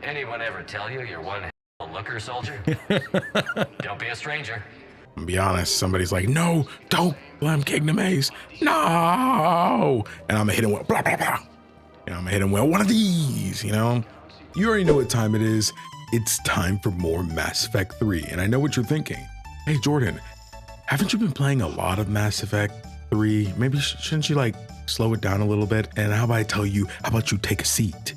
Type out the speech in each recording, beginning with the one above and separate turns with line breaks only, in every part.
Anyone ever tell you you're one hell of a looker, soldier? Don't be a stranger.
I'll be honest, somebody's like, no, don't blame KingdomAce. No. And I'm gonna hit him with blah, blah, blah. I'm gonna hit him with one of these, You already know what time it is. It's time for more Mass Effect 3. And I know what you're thinking. Hey, Jordan, haven't you been playing a lot of Mass Effect 3? Maybe shouldn't you like slow it down a little bit? And how about you take a seat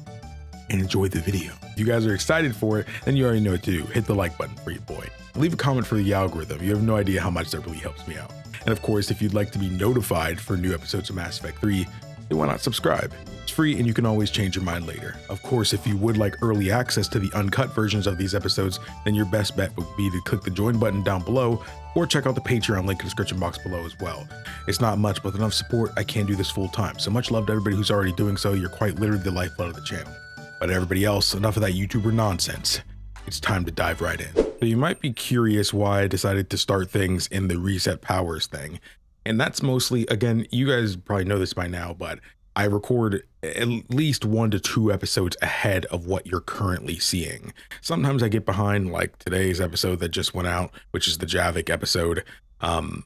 and enjoy the video? If you guys are excited for it, then you already know what to do. Hit the like button for your boy. Leave a comment for the algorithm. You have no idea how much that really helps me out. And of course, if you'd like to be notified for new episodes of Mass Effect 3, then why not subscribe? It's free and you can always change your mind later. Of course, if you would like early access to the uncut versions of these episodes, then your best bet would be to click the join button down below or check out the Patreon link in the description box below as well. It's not much, but with enough support, I can do this full time. So much love to everybody who's already doing so. You're quite literally the lifeblood of the channel. But everybody else, enough of that YouTuber nonsense. It's time to dive right in. So you might be curious why I decided to start things in the reset powers thing. And that's mostly, again, you guys probably know this by now, but I record at least 1 to 2 episodes ahead of what you're currently seeing. Sometimes I get behind, like today's episode that just went out, which is the Javik episode. And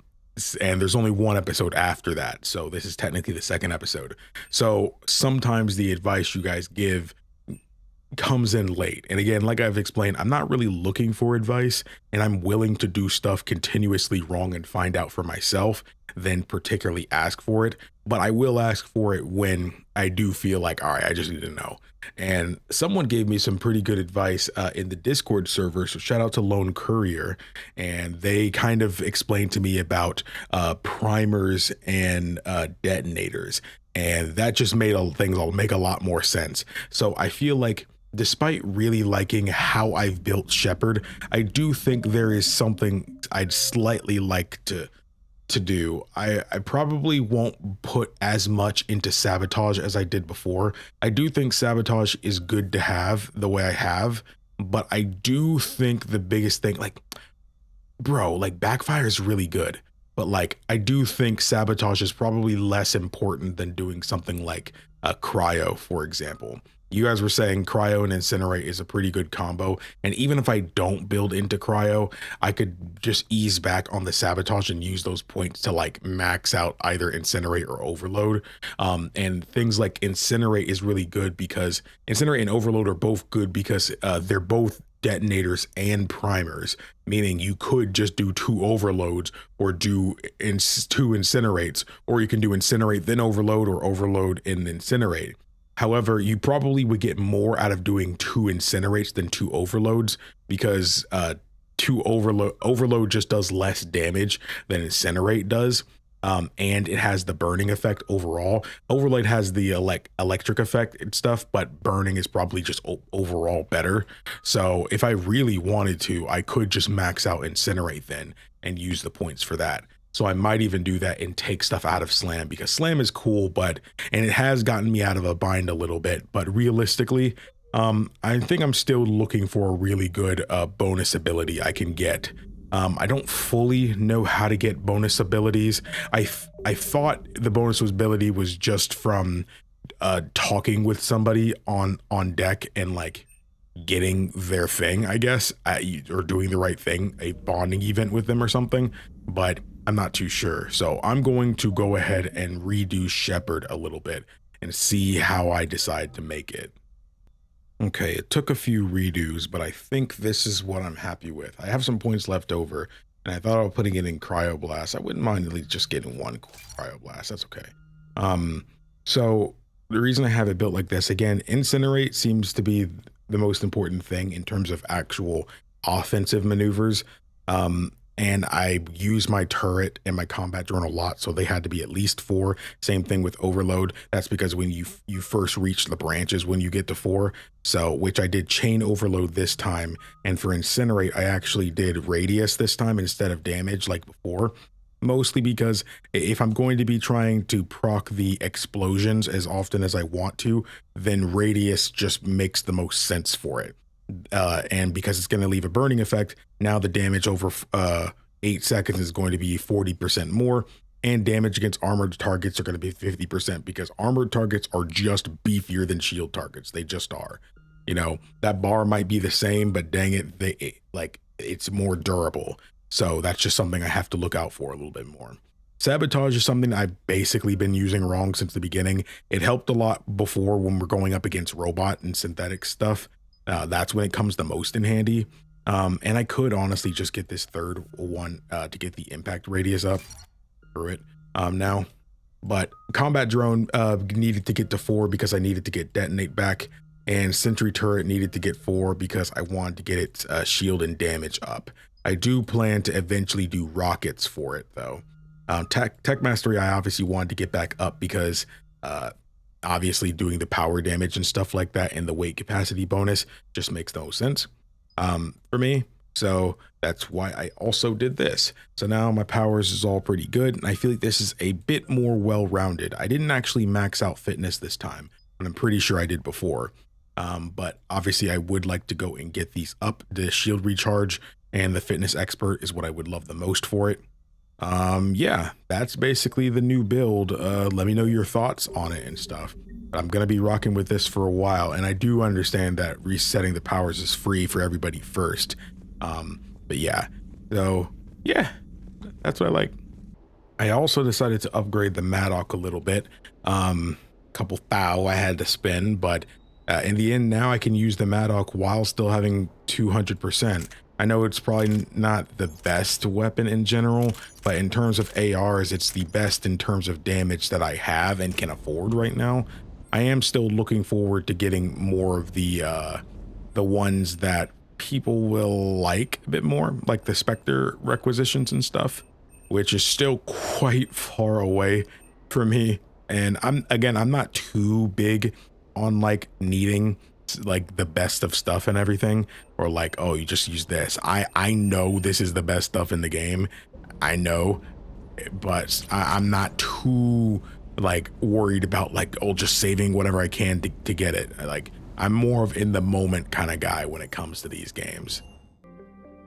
there's only 1 episode after that. So this is technically the 2nd episode. So sometimes the advice you guys give comes in late. And again, like I've explained, I'm not really looking for advice, and I'm willing to do stuff continuously wrong and find out for myself than particularly ask for it. But I will ask for it when I do feel like, all right, I just need to know. And someone gave me some pretty good advice in the Discord server. So shout out to Lone Courier. And they kind of explained to me about primers and detonators. And that just made things all make a lot more sense. So I feel like despite really liking how I've built Shepard, I do think there is something I'd slightly like to do. I probably won't put as much into sabotage as I did before. I do think sabotage is good to have the way I have, but I do think the biggest thing, like, bro, like backfire is really good, but like I do think sabotage is probably less important than doing something like a cryo, for example. You guys were saying cryo and incinerate is a pretty good combo. And even if I don't build into cryo, I could just ease back on the sabotage and use those points to like max out either incinerate or overload. And things like incinerate is really good because incinerate and overload are both good because they're both detonators and primers, meaning you could just do 2 overloads or do 2 incinerates, or you can do incinerate then overload or overload and incinerate. However, you probably would get more out of doing 2 incinerates than 2 overloads because 2 overload just does less damage than incinerate does. And it has the burning effect overall. Overload has the electric effect and stuff, but burning is probably just overall better. So if I really wanted to, I could just max out incinerate then and use the points for that. So I might even do that and take stuff out of Slam because Slam is cool, and it has gotten me out of a bind a little bit. But realistically, I think I'm still looking for a really good bonus ability I can get. I don't fully know how to get bonus abilities. I thought the bonus ability was just from talking with somebody on deck and like getting their thing, I guess, or doing the right thing, a bonding event with them or something, but I'm not too sure. So I'm going to go ahead and redo Shepard a little bit and see how I decide to make it. Okay, it took a few redos, but I think this is what I'm happy with. I have some points left over, and I thought about putting it in Cryoblast. I wouldn't mind at least just getting 1 Cryoblast. That's okay. So the reason I have it built like this, again, Incinerate seems to be the most important thing in terms of actual offensive maneuvers. And I use my turret and my combat drone a lot, so they had to be at least 4. Same thing with overload. That's because when you first reach the branches when you get to 4. So, which I did chain overload this time, and for incinerate, I actually did radius this time instead of damage like before. Mostly because if I'm going to be trying to proc the explosions as often as I want to, then radius just makes the most sense for it. And because it's going to leave a burning effect, now the damage over 8 seconds is going to be 40% more, and damage against armored targets are going to be 50% because armored targets are just beefier than shield targets. They just are. You know, that bar might be the same, but dang it, it's more durable. So that's just something I have to look out for a little bit more. Sabotage is something I've basically been using wrong since the beginning. It helped a lot before when we're going up against robot and synthetic stuff. That's when it comes the most in handy. And I could honestly just get this third one to get the impact radius up through it now. But combat drone needed to get to 4 because I needed to get detonate back. And sentry turret needed to get 4 because I wanted to get its shield and damage up. I do plan to eventually do rockets for it though. Tech mastery I obviously wanted to get back up because obviously doing the power damage and stuff like that and the weight capacity bonus just makes no sense for me. So that's why I also did this. So now my powers is all pretty good, and I feel like this is a bit more well-rounded. I didn't actually max out fitness this time, but I'm pretty sure I did before. But obviously I would like to go and get these up. The shield recharge and the fitness expert is what I would love the most for it. Yeah, that's basically the new build. Let me know your thoughts on it and stuff. I'm gonna be rocking with this for a while, and I do understand that resetting the powers is free for everybody first. But yeah, so yeah, that's what I like. I also decided to upgrade the Maddock a little bit. Couple thou I had to spend, but in the end now I can use the Maddock while still having 200%. I know it's probably not the best weapon in general, but in terms of ARs, it's the best in terms of damage that I have and can afford right now. I am still looking forward to getting more of the ones that people will like a bit more, like the Spectre requisitions and stuff, which is still quite far away from me. And I'm not too big on like needing like the best of stuff and everything, or like, oh, you just use this. I know this is the best stuff in the game, I know, but I'm not too like worried about like, oh, just saving whatever I can to get it. Like, I'm more of in the moment kind of guy when it comes to these games.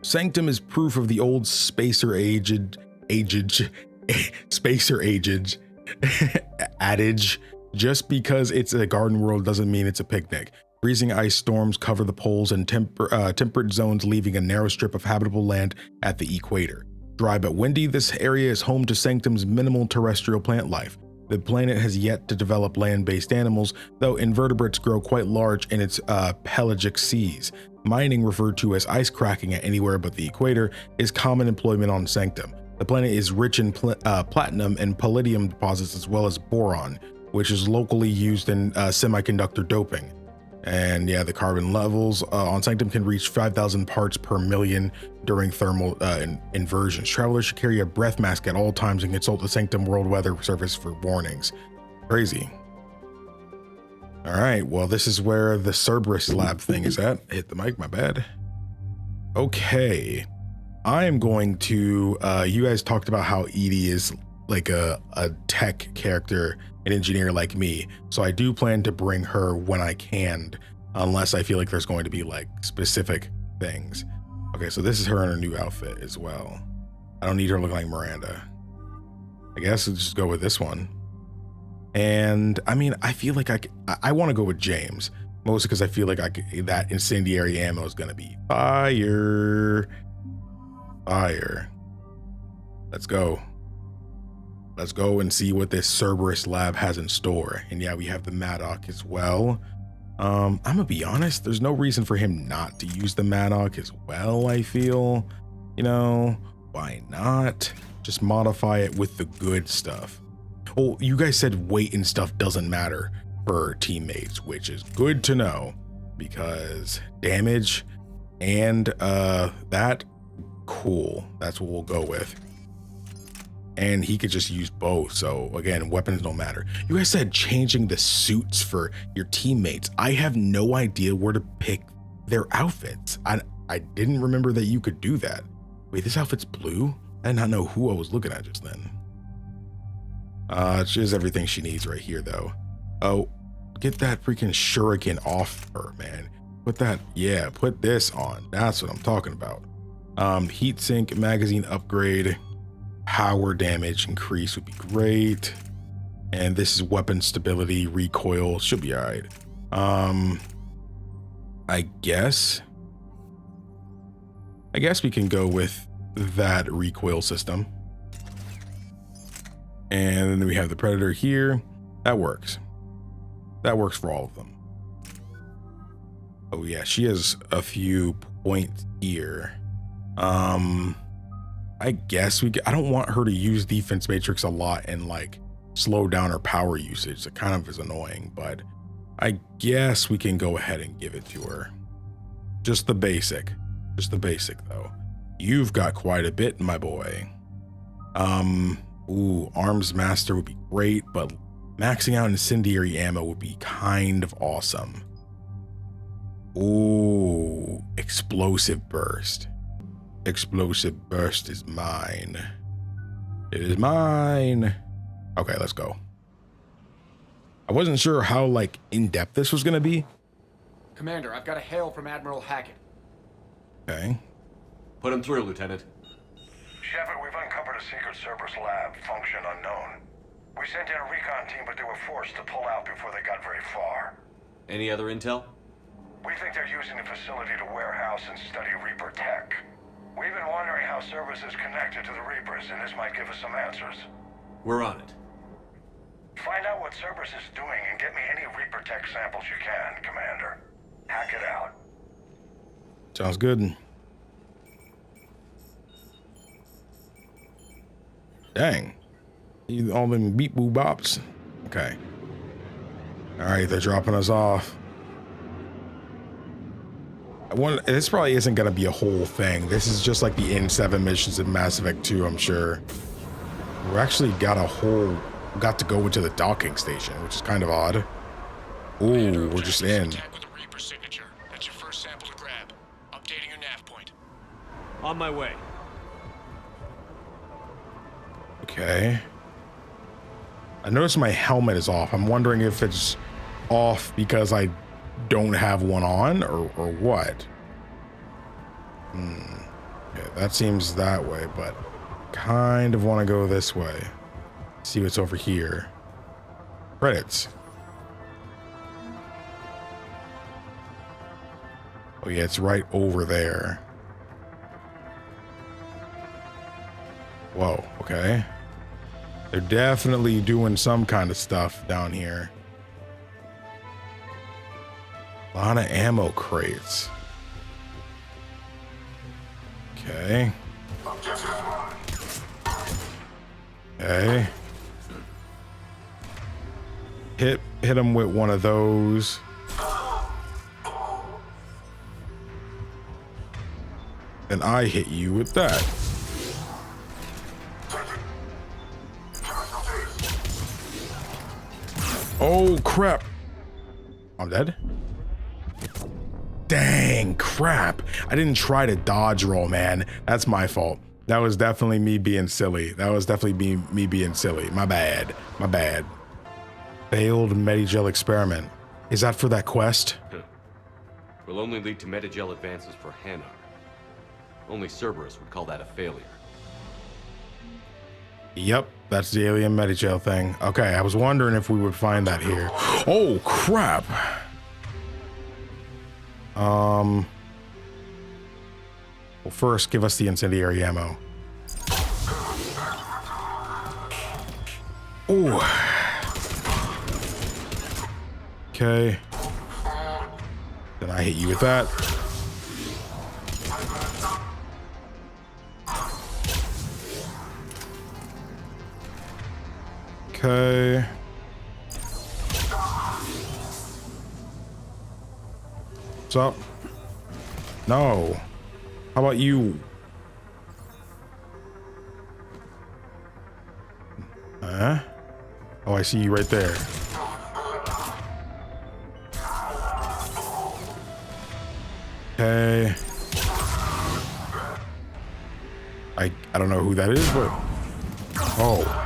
Sanctum is proof of the old spacer aged adage. Just because it's a garden world doesn't mean it's a picnic. Freezing ice storms cover the poles and temperate zones, leaving a narrow strip of habitable land at the equator. Dry but windy, this area is home to Sanctum's minimal terrestrial plant life. The planet has yet to develop land-based animals, though invertebrates grow quite large in its pelagic seas. Mining, referred to as ice cracking at anywhere but the equator, is common employment on Sanctum. The planet is rich in platinum and palladium deposits, as well as boron, which is locally used in semiconductor doping. And yeah, the carbon levels on Sanctum can reach 5,000 parts per million during thermal inversions. Travelers should carry a breath mask at all times and consult the Sanctum World Weather Service for warnings. Crazy. All right, well, this is where the Cerberus Lab thing is at. Hit the mic, my bad. Okay, I am going to, you guys talked about how Edie is like a tech character, an engineer like me, so I do plan to bring her when I can, unless I feel like there's going to be like specific things. Okay, so this is her in her new outfit as well. I don't need her looking like Miranda. I guess let's just go with this one. And I mean, I feel like I want to go with James, mostly because I feel like that incendiary ammo is gonna be fire. Let's go. Let's go and see what this Cerberus Lab has in store. And yeah, we have the Maddock as well. I'm gonna be honest, there's no reason for him not to use the Maddock as well, I feel. You know, why not? Just modify it with the good stuff. Oh, you guys said weight and stuff doesn't matter for teammates, which is good to know, because damage and that, cool. That's what we'll go with. And he could just use both. So again, weapons don't matter. You guys said changing the suits for your teammates. I have no idea where to pick their outfits. I didn't remember that you could do that. Wait, this outfit's blue? I did not know who I was looking at just then. She has everything she needs right here though. Oh, get that freaking shuriken off her, man. Put that, yeah, put this on. That's what I'm talking about. Heatsink, magazine upgrade, power damage increase would be great. And this is weapon stability, recoil, should be all right. I guess we can go with that recoil system. And then we have the Predator here. That works. That works for all of them. Oh yeah, she has a few points here. I guess I don't want her to use defense matrix a lot and like slow down her power usage. It kind of is annoying, but I guess we can go ahead and give it to her. Just the basic though. You've got quite a bit, my boy. Ooh, Arms Master would be great, but maxing out incendiary ammo would be kind of awesome. Ooh, Explosive Burst. Explosive Burst is mine. It is mine. Okay, let's go. I wasn't sure how like in-depth this was gonna be.
Commander, I've got a hail from Admiral Hackett.
Okay.
Put him through, Lieutenant.
Shepard, we've uncovered a secret Cerberus Lab, function unknown. We sent in a recon team, but they were forced to pull out before they got very far.
Any other intel?
We think they're using the facility to warehouse and study Reaper tech. We've been wondering how Cerberus is connected to the Reapers, and this might give us some answers.
We're on it.
Find out what Cerberus is doing and get me any Reaper tech samples you can, Commander. Hack it out.
Sounds good. Dang. All them beep boo bops. Okay. All right, they're dropping us off. This probably isn't going to be a whole thing. This is just like the N7 missions in Mass Effect 2, I'm sure. We actually got to go into the docking station, which is kind of odd. Ooh, we're just in.
With a Reaper signature. That's your first sample to grab. Updating your nav point.
On my way.
Okay. I noticed my helmet is off. I'm wondering if it's off because I don't have one on or what. Okay, that seems that way, but kind of want to go this way. See what's over here. Credits. Oh yeah, it's right over there. Whoa, okay. They're definitely doing some kind of stuff down here. A lot of ammo crates. Okay. Okay. Hit him with one of those. And I hit you with that. Oh crap. I'm dead. Dang crap. I didn't try to dodge roll, man. That's my fault. That was definitely me being silly. Me being silly. My bad. My bad. Failed Medigel experiment. Is that for that quest?
Will only lead to Medigel advances for Hanar. Only Cerberus would call that a failure.
Yep, that's the alien Medigel thing. Okay, I was wondering if we would find that here. Oh crap. Well, first give us the incendiary ammo. Ooh. Okay. Then I hit you with that. Okay. What's up? No. How about you? Huh? Oh, I see you right there. Okay. I don't know who that is, but oh.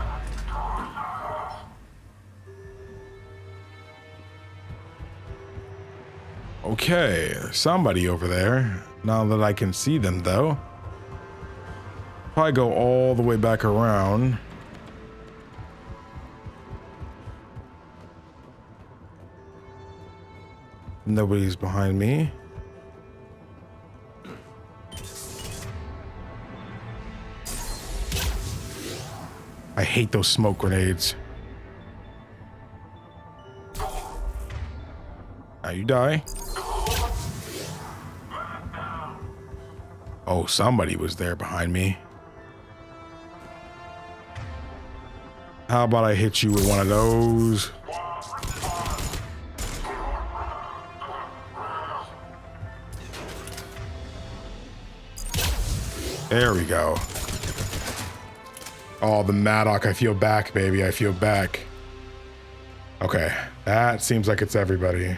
Okay, somebody over there. Now that I can see them, though. Probably go all the way back around. Nobody's behind me. I hate those smoke grenades. Now you die. Oh, somebody was there behind me. How about I hit you with one of those? There we go. Oh, the Maddock. I feel back, baby. I feel back. Okay. That seems like it's everybody.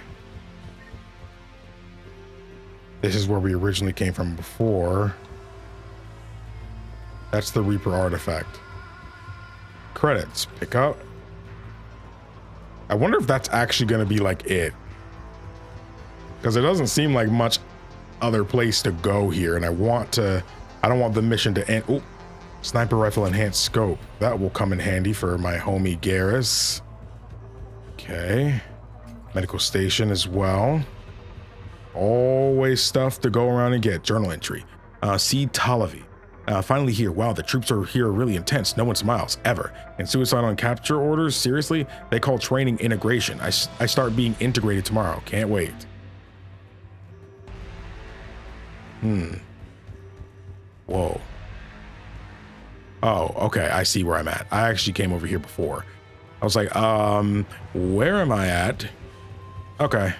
This is where we originally came from before. That's the Reaper artifact. Credits. Pick up. I wonder if that's actually going to be like it. Because it doesn't seem like much other place to go here. And I don't want the mission to end. Oh, sniper rifle enhanced scope. That will come in handy for my homie Garrus. Okay. Medical station as well. Always stuff to go around and get. Journal entry. See Talavi. Finally here. Wow, the troops are here really intense. No one smiles, ever. And suicide on capture orders? Seriously? They call training integration. I start being integrated tomorrow. Can't wait. Whoa. Oh, okay. I see where I'm at. I actually came over here before. I was like, where am I at? Okay.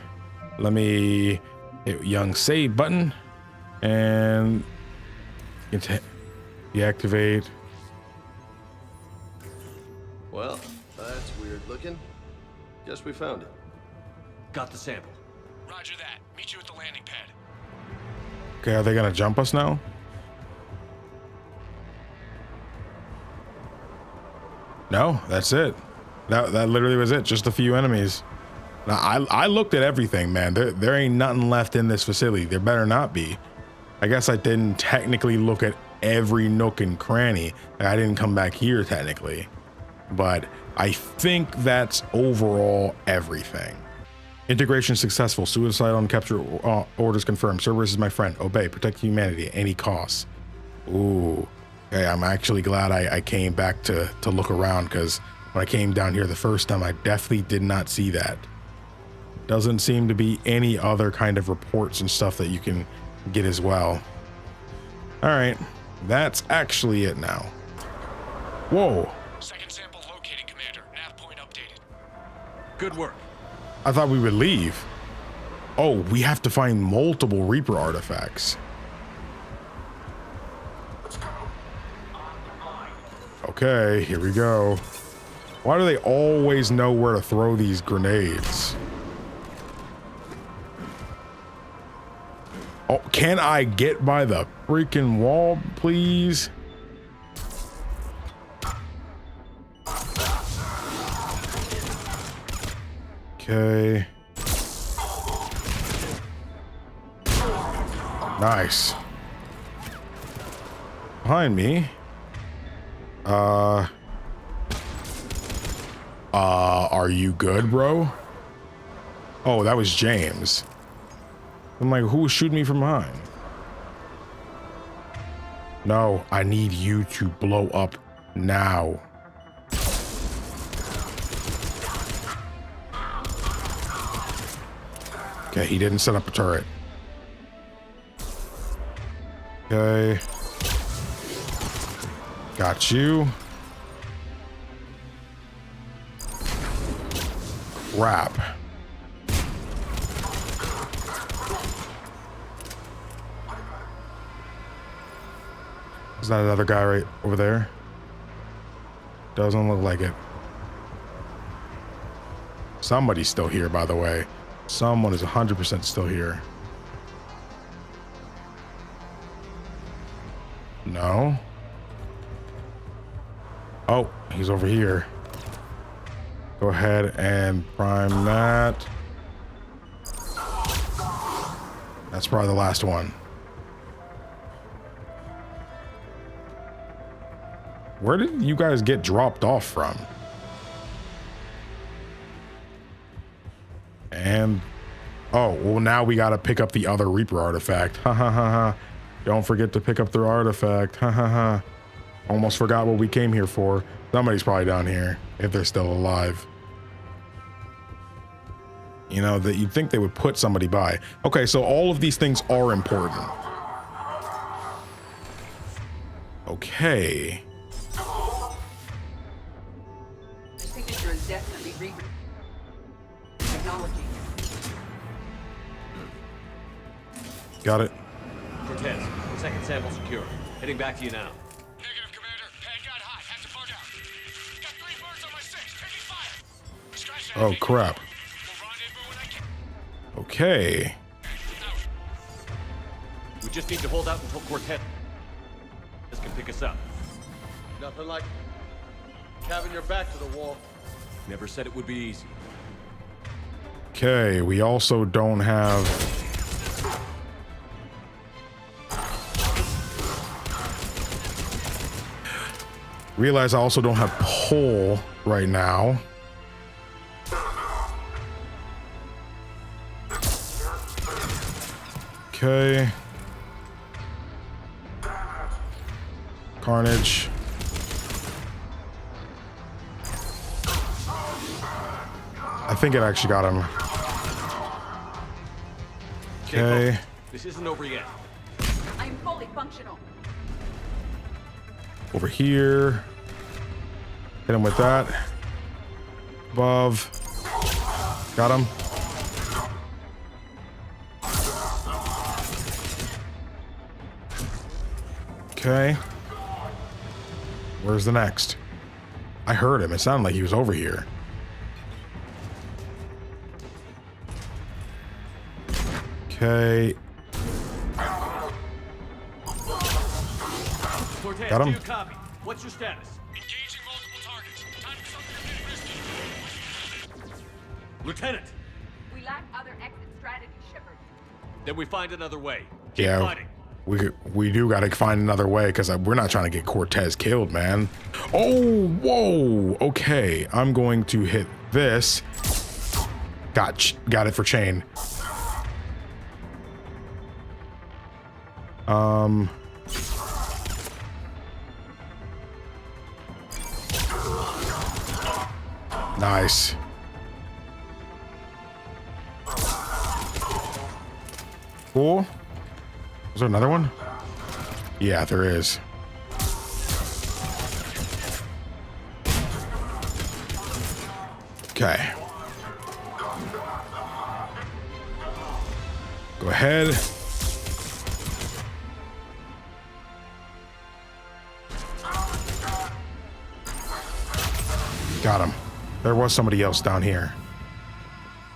Let me hit young save button and deactivate.
Well, that's weird looking. Guess we found it.
Got the sample.
Roger that. Meet you at the landing pad.
Okay, are they gonna jump us now? No, that's it. That literally was it. Just a few enemies. Now, I looked at everything, man. There ain't nothing left in this facility. There better not be. I guess I didn't technically look at every nook and cranny. I didn't come back here technically, but I think that's overall everything. Integration successful. Suicide on capture orders confirmed. Cerberus is my friend. Obey. Protect humanity at any cost. Ooh. Okay, I'm actually glad I came back to look around, because when I came down here the first time, I definitely did not see that. Doesn't seem to be any other kind of reports and stuff that you can get as well. All right, that's actually it now. Whoa.
Second sample located, Commander. Nav point updated.
Good work.
I thought we would leave. Oh, we have to find multiple Reaper artifacts. Okay, here we go. Why do they always know where to throw these grenades? Oh, can I get by the freaking wall, please? Okay. Nice. Behind me. Are you good, bro? Oh, that was James. I'm like, who was shooting me from behind? No, I need you to blow up now. Okay, he didn't set up a turret. Okay. Got you. Crap. Is that another guy right over there? Doesn't look like it. Somebody's still here, by the way. Someone is 100% still here. No. Oh, he's over here. Go ahead and prime that. That's probably the last one. Where did you guys get dropped off from? And oh, well, now we got to pick up the other Reaper artifact. Ha ha ha ha. Don't forget to pick up the artifact. Ha ha ha. Almost forgot what we came here for. Somebody's probably down here, if they're still alive. You know, that you'd think they would put somebody by. Okay, so all of these things are important. Okay.
The signature is definitely technology.
Got it.
Cortez, second sample secure. Heading back to you now.
Negative, Commander. Pad got hot. Have to bug out. Got 3 birds on my 6. Taking fire. Scratch that.
Oh, crap.
We'll rendezvous when I can.
Okay.
We just need to hold out until Cortez can pick us up.
Nothing like having your back to the wall.
Never said it would be easy.
Okay, we also don't have... Realize I also don't have pull right now. Okay. Carnage. I think it actually got him. Okay.
This isn't over yet.
I'm fully functional.
Over here. Hit him with that. Above. Got him. Okay. Where's the next? I heard him. It sounded like he was over here. Okay.
Cortez,
Got him.
do you copy? What's your status?
Engaging multiple targets. Time for something a bit risky.
Lieutenant,
We lack other exit strategy, Shepard.
then we find another way. Keep
Yeah.
fighting.
We do got to find another way because we're not trying to get Cortez killed, man. Oh, whoa. Okay, I'm going to hit this. Got it for chain. Nice. Cool. Is there another one? Yeah, there is. Okay. Go ahead. Got him. There was somebody else down here.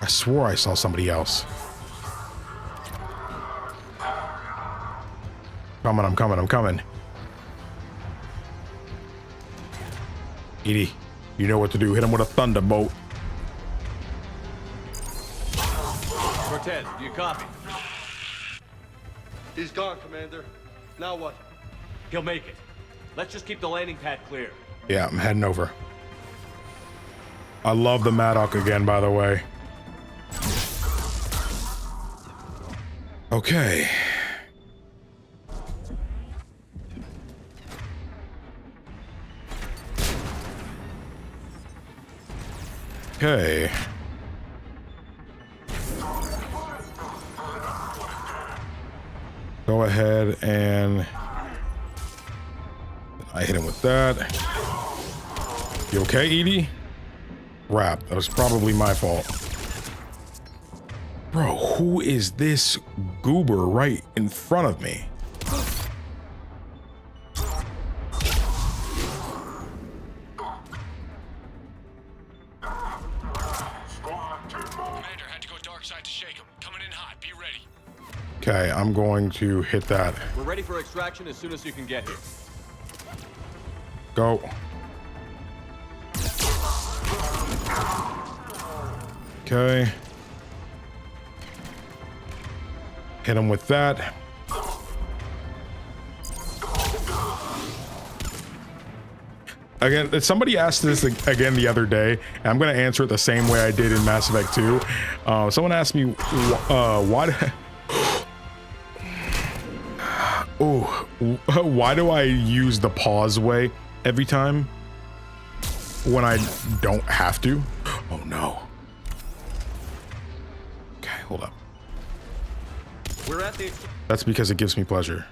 I swore I saw somebody else. I'm coming. Edie, you know what to do. Hit him with a thunderbolt.
Cortez, do you copy?
He's gone, Commander. Now what?
He'll make it. Let's just keep the landing pad clear.
Yeah, I'm heading over. I love the Maddock again, by the way. Okay. Okay. Go ahead and I hit him with that. You okay, Edie? Crap, that was probably my fault. Bro, who is this goober right in front of me?
Commander had to go dark side to shake him. Coming in hot. Be ready.
Okay, I'm going to hit that.
We're ready for extraction as soon as you can get here.
Go. Okay. Hit him with that. Again, somebody asked this again the other day, and I'm going to answer it the same way I did in Mass Effect 2. Someone asked me, why... Oh, why do I use the pause way every time when I don't have to? Oh no. Okay, hold up.
We're at the
That's because it gives me pleasure.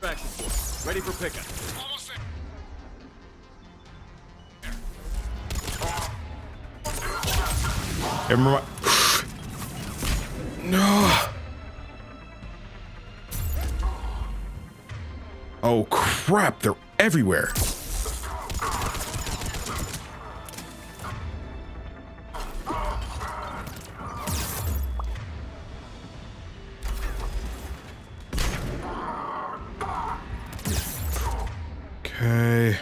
extraction point. Ready for pickup.
Almost there.
No. Oh crap, they're everywhere. Okay.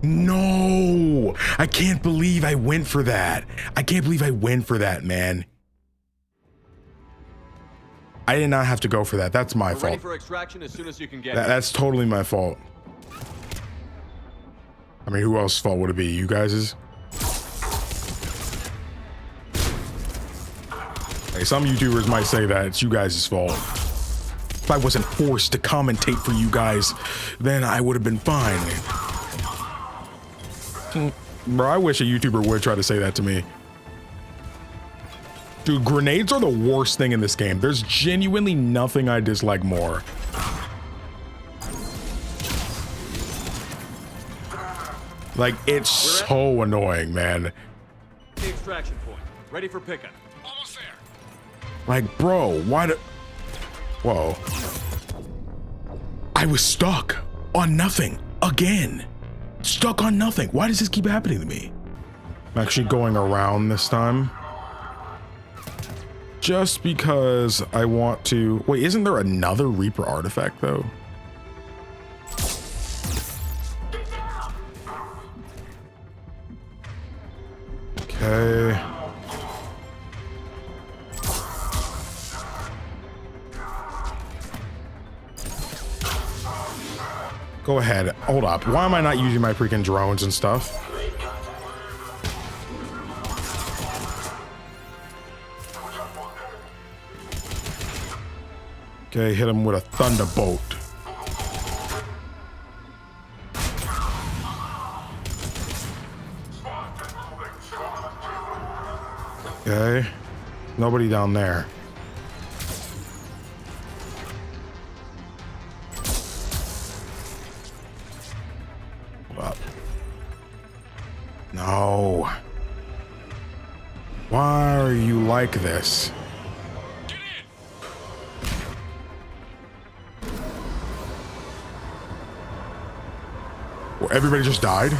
No, I can't believe I went for that. I can't believe I went for that, man. I did not have to go for that. That's my
We're ready
fault.
for extraction as soon as you can get
That's totally my fault. I mean, who else's fault would it be? You guys's? Hey, some YouTubers might say that it's you guys' fault. If I wasn't forced to commentate for you guys, then I would have been fine. Bro, I wish a YouTuber would try to say that to me. Dude, grenades are the worst thing in this game. There's genuinely nothing I dislike more. Like, it's so annoying, man.
the extraction point. Ready for pickup.
Almost there.
Like, bro, why do... Whoa. I was stuck on nothing again. Stuck on nothing. Why does this keep happening to me? I'm actually going around this time. Just because I want to... Wait, isn't there another Reaper artifact, though? Okay. Go ahead. Hold up. Why am I not using my freaking drones and stuff? Okay, hit him with a thunderbolt. Okay. Nobody down there. Hold up. No. Why are you like this? Well, everybody just died?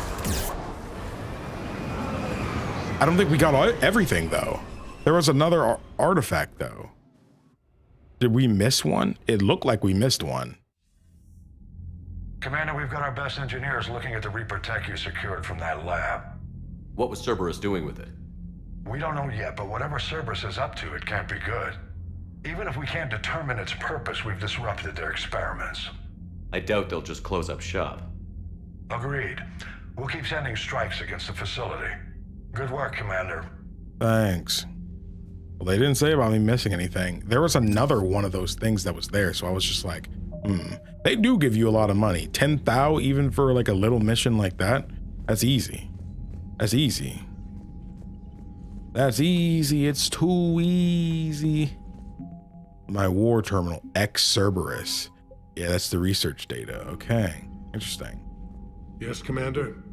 I don't think we got everything, though. There was another artifact, though. Did we miss one? It looked like we missed one.
Commander, we've got our best engineers looking at the Reaper tech you secured from that lab.
What was Cerberus doing with it?
We don't know yet, but whatever Cerberus is up to, it can't be good. Even if we can't determine its purpose, we've disrupted their experiments.
I doubt they'll just close up shop.
Agreed. We'll keep sending strikes against the facility. Good work, Commander.
Thanks. Well, they didn't say about me missing anything. There was another one of those things that was there, so I was just like, They do give you a lot of money. 10,000 even for like a little mission like that? That's easy. That's easy. That's easy. It's too easy. My war terminal, Cerberus. Yeah, that's the research data. Okay, interesting.
Yes, Commander?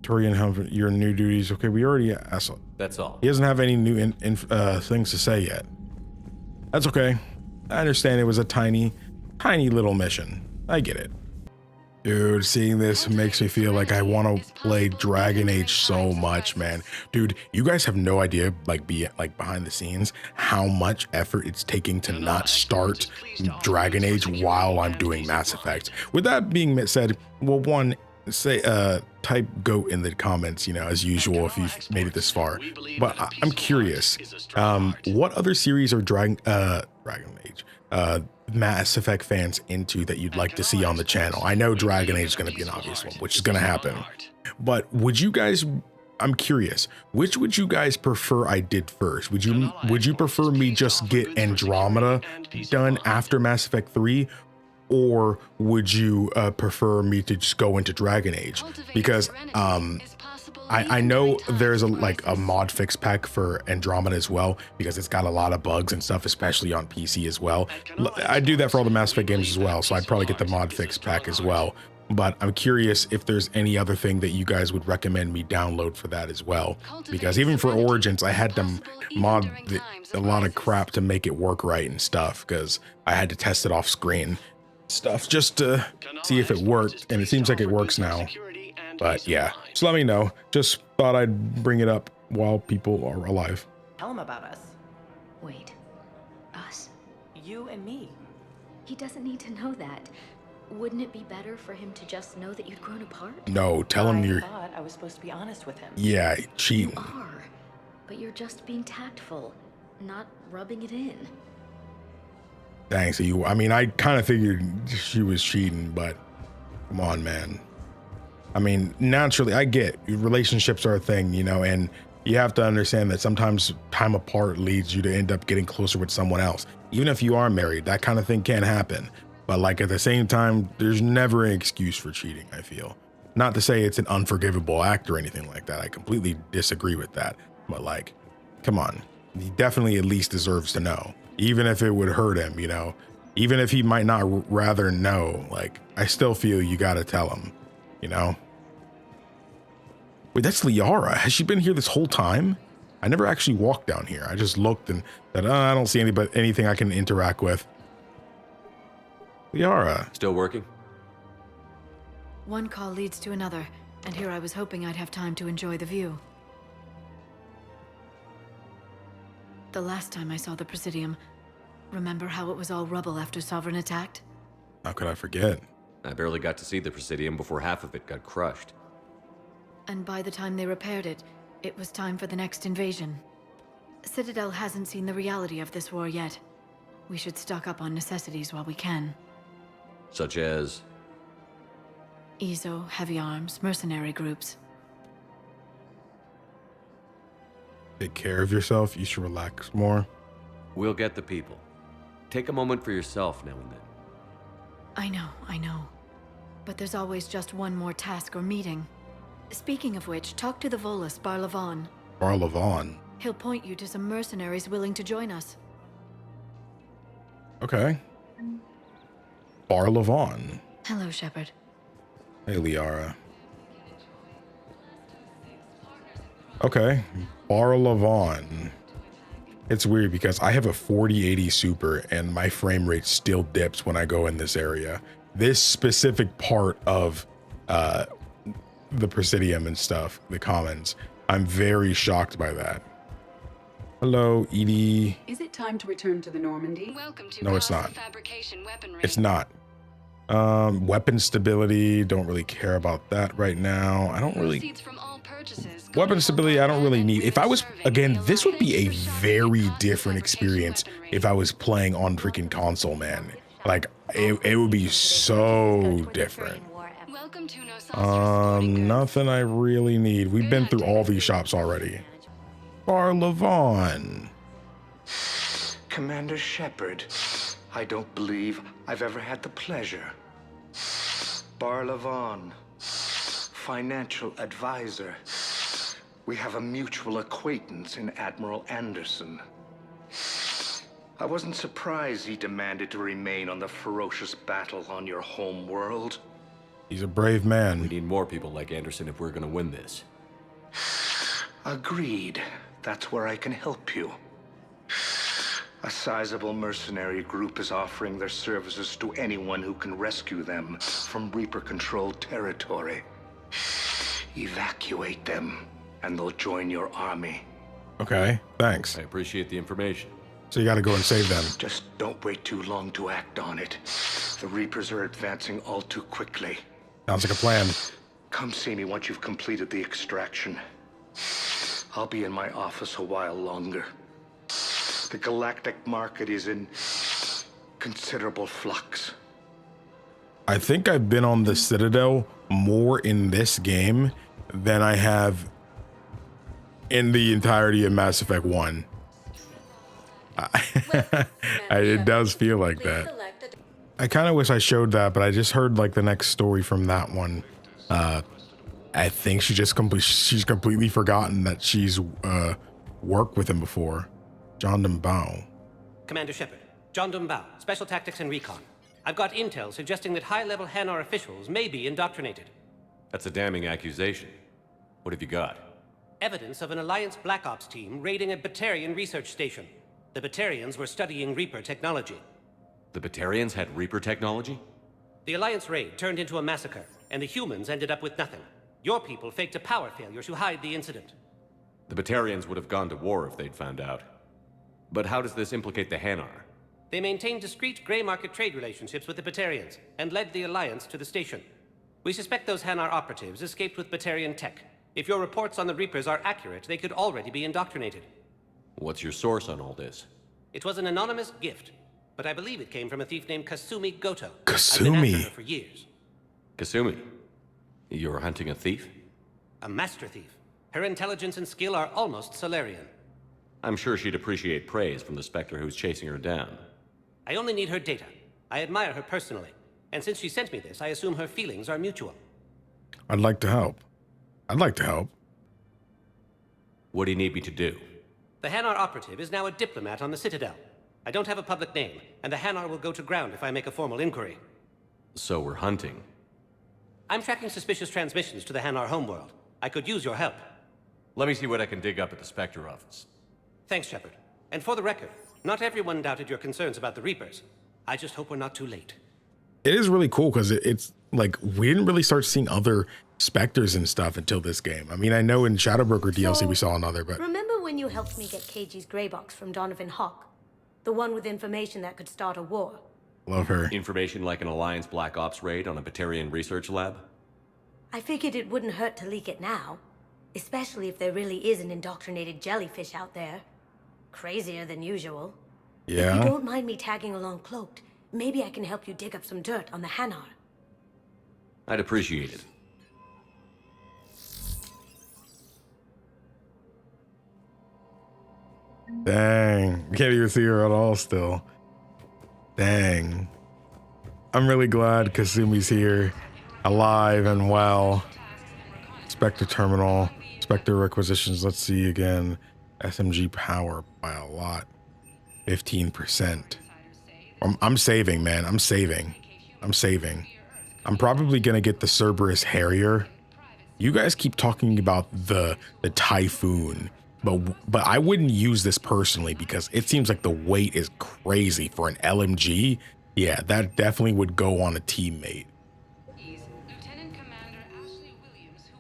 Torian, your new duties. Okay, we already asked.
That's all.
He doesn't have any new things to say yet. That's okay. I understand it was a tiny little mission. I get it. Dude, seeing this makes me feel like I want to play Dragon Age so much, man. Dude, you guys have no idea, like behind the scenes, how much effort it's taking to not start Dragon Age while I'm doing Mass Effect. With that being said, well, one, say type GOAT in the comments, you know, as usual, if you've made it this far. But I'm curious, what other series are Dragon Age Mass Effect fans into that you'd like to see on the channel? I know Dragon Age is going to be an obvious one, which is going to happen. But would you guys I'm curious, which would you guys prefer I did first? Would you prefer me just get Andromeda done after Mass Effect 3? Or would you prefer me to just go into Dragon Age? Because I know there's a mod fix pack for Andromeda as well, because it's got a lot of bugs and stuff, especially on PC as well. I do that for all the Mass Effect games as well, so I'd probably get the mod fix pack as well. But I'm curious if there's any other thing that you guys would recommend me download for that as well. Because even for Origins, I had to mod a lot of crap to make it work right and stuff, because I had to test it off screen stuff just to see if it worked, and it seems like it works now. But yeah, just let me know. Just thought I'd bring it up while people are alive.
Tell him about us.
Wait, us?
You and me.
He doesn't need to know that. Wouldn't it be better for him to just know that you'd grown apart?
No, tell him you're...
I thought I was supposed to be honest with him.
Yeah, cheating.
You are, but you're just being tactful, not rubbing it in.
Thanks. I mean, I kind of figured she was cheating, but come on, man. I mean, naturally, I get relationships are a thing, you know, and you have to understand that sometimes time apart leads you to end up getting closer with someone else. Even if you are married, that kind of thing can happen. But like at the same time, there's never an excuse for cheating, I feel. Not to say it's an unforgivable act or anything like that. I completely disagree with that. But like, come on. He definitely at least deserves to know. Even if it would hurt him, you know, even if he might not rather know, like, I still feel you got to tell him, you know? Wait, that's Liara. Has she been here this whole time? I never actually walked down here. I just looked and said, oh, I don't see anything I can interact with. Liara.
Still working?
One call leads to another, and here I was hoping I'd have time to enjoy the view. The last time I saw the Presidium, remember how it was all rubble after Sovereign attacked?
How could I forget?
I barely got to see the Presidium before half of it got crushed.
And by the time they repaired it, it was time for the next invasion. Citadel hasn't seen the reality of this war yet. We should stock up on necessities while we can.
Such as?
EZO, heavy arms, mercenary groups.
Take care of yourself. You should relax more.
We'll get the people. Take a moment for yourself now and then.
I know. But there's always just one more task or meeting. Speaking of which, talk to the Volus, Barlavon.
Barlavon?
He'll point you to some mercenaries willing to join us.
Okay. Barlavon.
Hello, Shepard.
Hey, Liara. Okay. Barlavon. It's weird because I have a 4080 Super and my frame rate still dips when I go in this area. This specific part of the Presidium and stuff, the Commons, I'm very shocked by that. Hello, Edie.
Is it time to return to the Normandy?
Welcome to
No, it's not.
fabrication weaponry.
It's not. Weapon stability, don't really care about that right now. I don't really... Weapon stability, I don't really need. If I was, again, this would be a very different experience if I was playing on freaking console, man. Like, it would be so different. Nothing I really need. We've been through all these shops already. Barlavon.
Commander Shepard, I don't believe I've ever had the pleasure. Barlavon, financial advisor. We have a mutual acquaintance in Admiral Anderson. I wasn't surprised he demanded to remain on the ferocious battle on your home world.
He's a brave man.
We need more people like Anderson if we're gonna win this.
Agreed. That's where I can help you. A sizable mercenary group is offering their services to anyone who can rescue them from Reaper-controlled territory. Evacuate them, and they'll join your army.
Okay, thanks.
I appreciate the information.
So you gotta go and save them.
Just don't wait too long to act on it. The Reapers are advancing all too quickly.
Sounds like a plan.
Come see me once you've completed the extraction. I'll be in my office a while longer. The galactic market is in considerable flux.
I think I've been on the Citadel more in this game than I have in the entirety of Mass Effect 1. It does feel like that. I kind of wish I showed that, but I just heard like the next story from that one. I think she's completely forgotten that she's worked with him before. John Dumbao.
Commander Shepard, John Dumbao, Special Tactics and Recon. I've got intel suggesting that high-level Hanar officials may be indoctrinated.
That's a damning accusation. What have you got?
Evidence of an Alliance Black Ops team raiding a Batarian research station. The Batarians were studying Reaper technology.
The Batarians had Reaper technology?
The Alliance raid turned into a massacre, and the humans ended up with nothing. Your people faked a power failure to hide the incident.
The Batarians would have gone to war if they'd found out. But how does this implicate the Hanar?
They maintained discreet gray market trade relationships with the Batarians, and led the Alliance to the station. We suspect those Hanar operatives escaped with Batarian tech. If your reports on the Reapers are accurate, they could already be indoctrinated.
What's your source on all this?
It was an anonymous gift, but I believe it came from a thief named Kasumi Goto.
Kasumi?
I've been after her for years.
Kasumi? You're hunting a thief?
A master thief. Her intelligence and skill are almost Solarian.
I'm sure she'd appreciate praise from the Spectre who's chasing her down.
I only need her data. I admire her personally. And since she sent me this, I assume her feelings are mutual.
I'd like to help.
What do you need me to do?
The Hanar operative is now a diplomat on the Citadel. I don't have a public name, and the Hanar will go to ground if I make a formal inquiry.
So we're hunting.
I'm tracking suspicious transmissions to the Hanar homeworld. I could use your help.
Let me see what I can dig up at the Spectre office.
Thanks, Shepard. And for the record, not everyone doubted your concerns about the Reapers. I just hope we're not too late.
It is really cool because it's like we didn't really start seeing other Spectres and stuff until this game. I mean, I know in Shadowbroker DLC we saw another, but...
Remember when you helped me get KG's grey box from Donovan Hawk? The one with information that could start a war?
Love her.
Information like an Alliance Black Ops raid on a Batarian research lab?
I figured it wouldn't hurt to leak it now. Especially if there really is an indoctrinated jellyfish out there. Crazier than usual.
Yeah?
If you don't mind me tagging along cloaked, maybe I can help you dig up some dirt on the Hanar.
I'd appreciate it.
Dang. Can't even see her at all still. Dang. I'm really glad Kasumi's here. Alive and well. Spectre terminal. Spectre requisitions. Let's see again. SMG power by a lot. 15%. I'm saving, man. I'm saving. I'm probably gonna get the Cerberus Harrier. You guys keep talking about the Typhoon. But I wouldn't use this personally because it seems like the weight is crazy for an LMG. Yeah, that definitely would go on a teammate.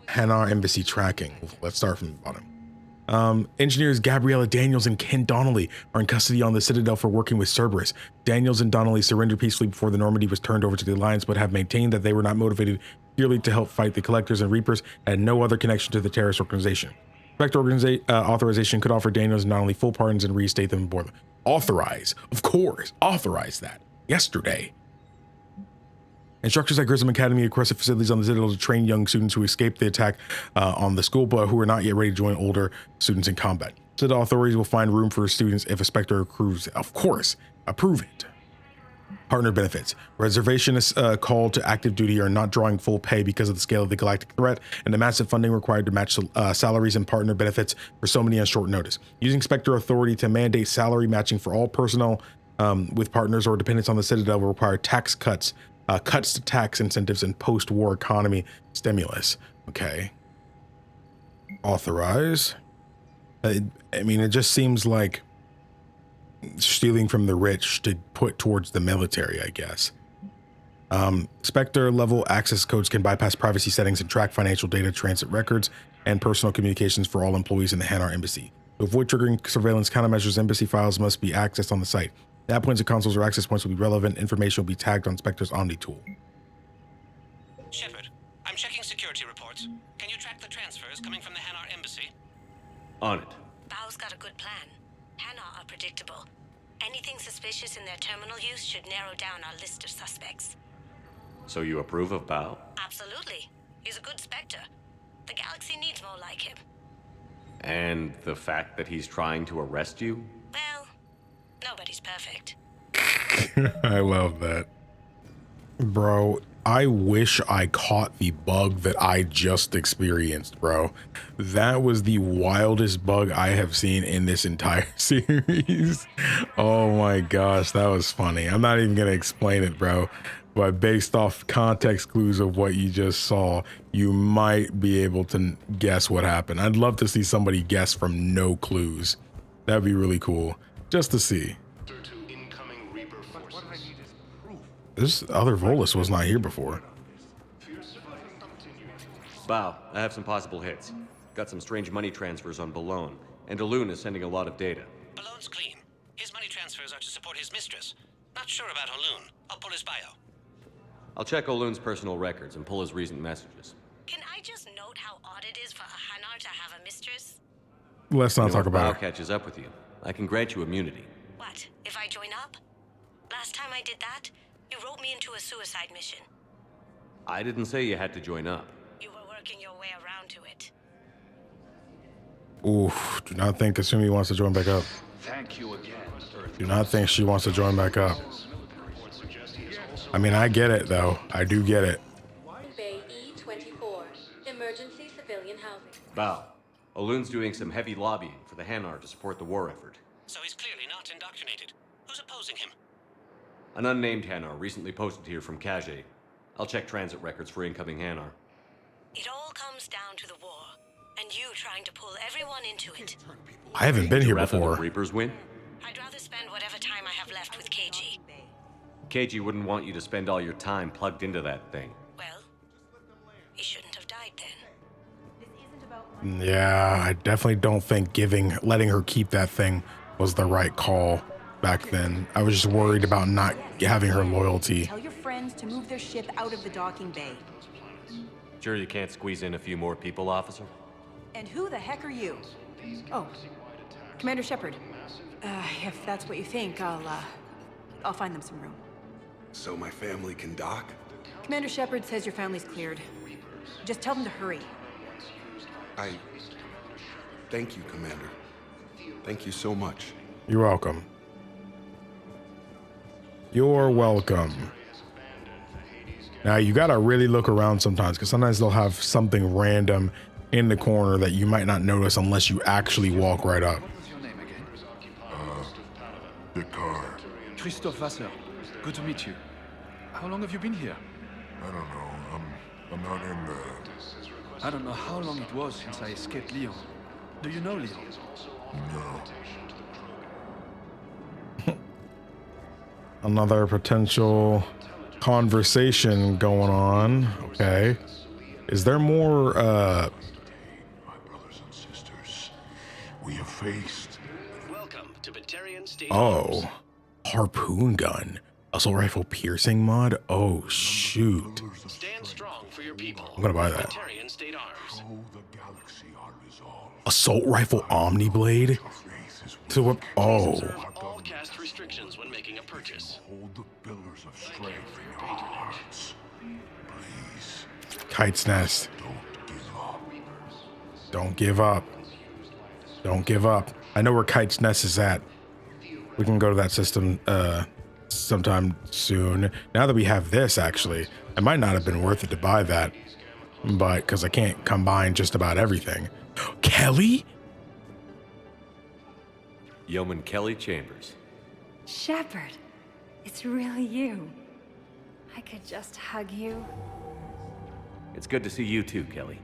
Hanar Embassy tracking. Let's start from the bottom. Engineers Gabriella Daniels and Ken Donnelly are in custody on the Citadel for working with Cerberus. Daniels and Donnelly surrendered peacefully before the Normandy was turned over to the Alliance, but have maintained that they were not motivated purely to help fight the Collectors and Reapers and had no other connection to the terrorist organization. Spectre authorization could offer Daniels not only full pardons and reinstate them aboard them. Authorize, of course, authorize that yesterday. Instructors at Grissom Academy requested facilities on the Citadel to train young students who escaped the attack on the school, but who are not yet ready to join older students in combat. Citadel authorities will find room for students if a Spectre accrues. Of course, approve it. Partner benefits. Reservation is called to active duty are not drawing full pay because of the scale of the galactic threat and the massive funding required to match salaries and partner benefits for so many on short notice. Using Spectre authority to mandate salary matching for all personnel with partners or dependents on the Citadel will require tax cuts, cuts to tax incentives and post-war economy stimulus. Okay. Authorize. I mean, it just seems like stealing from the rich to put towards the military, I guess. Spectre level access codes can bypass privacy settings and track financial data, transit records, and personal communications for all employees in the Hanar Embassy. To avoid triggering surveillance countermeasures, embassy files must be accessed on the site. Nav points and consoles or access points will be relevant. Information will be tagged on Spectre's Omni tool.
Shepard, I'm checking security reports. Can you track the transfers coming from the Hanar Embassy?
On it.
Bao's got a good plan. Hanar are predictable. Anything suspicious in their terminal use should narrow down our list of suspects.
So you approve of Bao?
Absolutely. He's a good Spectre. The galaxy needs more like him.
And the fact that he's trying to arrest you?
Well, nobody's perfect.
I love that. Bro, I wish I caught the bug that I just experienced, bro. That was the wildest bug I have seen in this entire series. Oh my gosh, that was funny. I'm not even gonna explain it, bro. But based off context clues of what you just saw, you might be able to guess what happened. I'd love to see somebody guess from no clues. That'd be really cool, just to see. This other Volus was not here before.
Bow, I have some possible hits. Got some strange money transfers on Balone, and Alun is sending a lot of data.
Balone's clean. His money transfers are to support his mistress. Not sure about Alun. I'll pull his bio.
I'll check Olun's personal records and pull his recent messages.
Can I just note how odd it is for a Hanar to have a mistress?
Let's not talk about
it. Catches up with you. I can grant you immunity.
What, if I join up? Last time I did that, you wrote me into a suicide mission.
I didn't say you had to join up.
You were working your way around to it.
Oof, do not think Kasumi wants to join back up.
Thank you again.
Do not think she wants to join back up. I mean, I get it, though. I do get it.
Bay E-24, emergency civilian housing.
Bow, Olun's doing some heavy lobbying for the Hanar to support the war effort.
So he's clearly not indoctrinated. Who's opposing him?
An unnamed Hanar recently posted here from Kage. I'll check transit records for incoming Hanar.
It all comes down to the war, and you trying to pull everyone into it.
I haven't been here before.
The Reapers win?
I'd rather spend whatever time I have left with KG.
KG wouldn't want you to spend all your time plugged into that thing.
Well, he shouldn't have died then.
Yeah, I definitely don't think letting her keep that thing was the right call back then. I was just worried about not having her loyalty.
Tell your friends to move their ship out of the docking bay.
Sure you can't squeeze in a few more people, officer?
And who the heck are you? Oh, Commander Shepard. If that's what you think, I'll find them some room.
So my family can dock?
Commander Shepard says your family's cleared. Just tell them to hurry.
Thank you, Commander. Thank you so much.
You're welcome. You're welcome. Now, you gotta really look around sometimes, because sometimes they'll have something random in the corner that you might not notice unless you actually walk right up.
Picard. Christophe Vasseur. Good to meet you. How long have you been here?
I don't know. I'm not in the...
I don't know how long it was since I escaped Leon. Do you know Leon?
No.
Another potential conversation going on. Okay. Is there more,
My brothers and sisters, we have faced...
Welcome to Batarian State.
Oh, harpoon gun. Assault rifle piercing mod? Oh, shoot.
Stand strong for your people.
I'm gonna buy that.
Batarian State Arms.
Assault rifle Omni Blade? To what? Oh.
All cast restrictions when making a purchase.
Hold the pillars of strength in your hearts. Please.
Kite's Nest. Don't give up. Don't give up. I know where Kite's Nest is at. We can go to that system sometime soon. Now that we have this, actually, it might not have been worth it to buy that, but because I can't combine just about everything. Kelly?
Yeoman Kelly Chambers.
Shepard, it's really you. I could just hug you.
It's good to see you too, Kelly.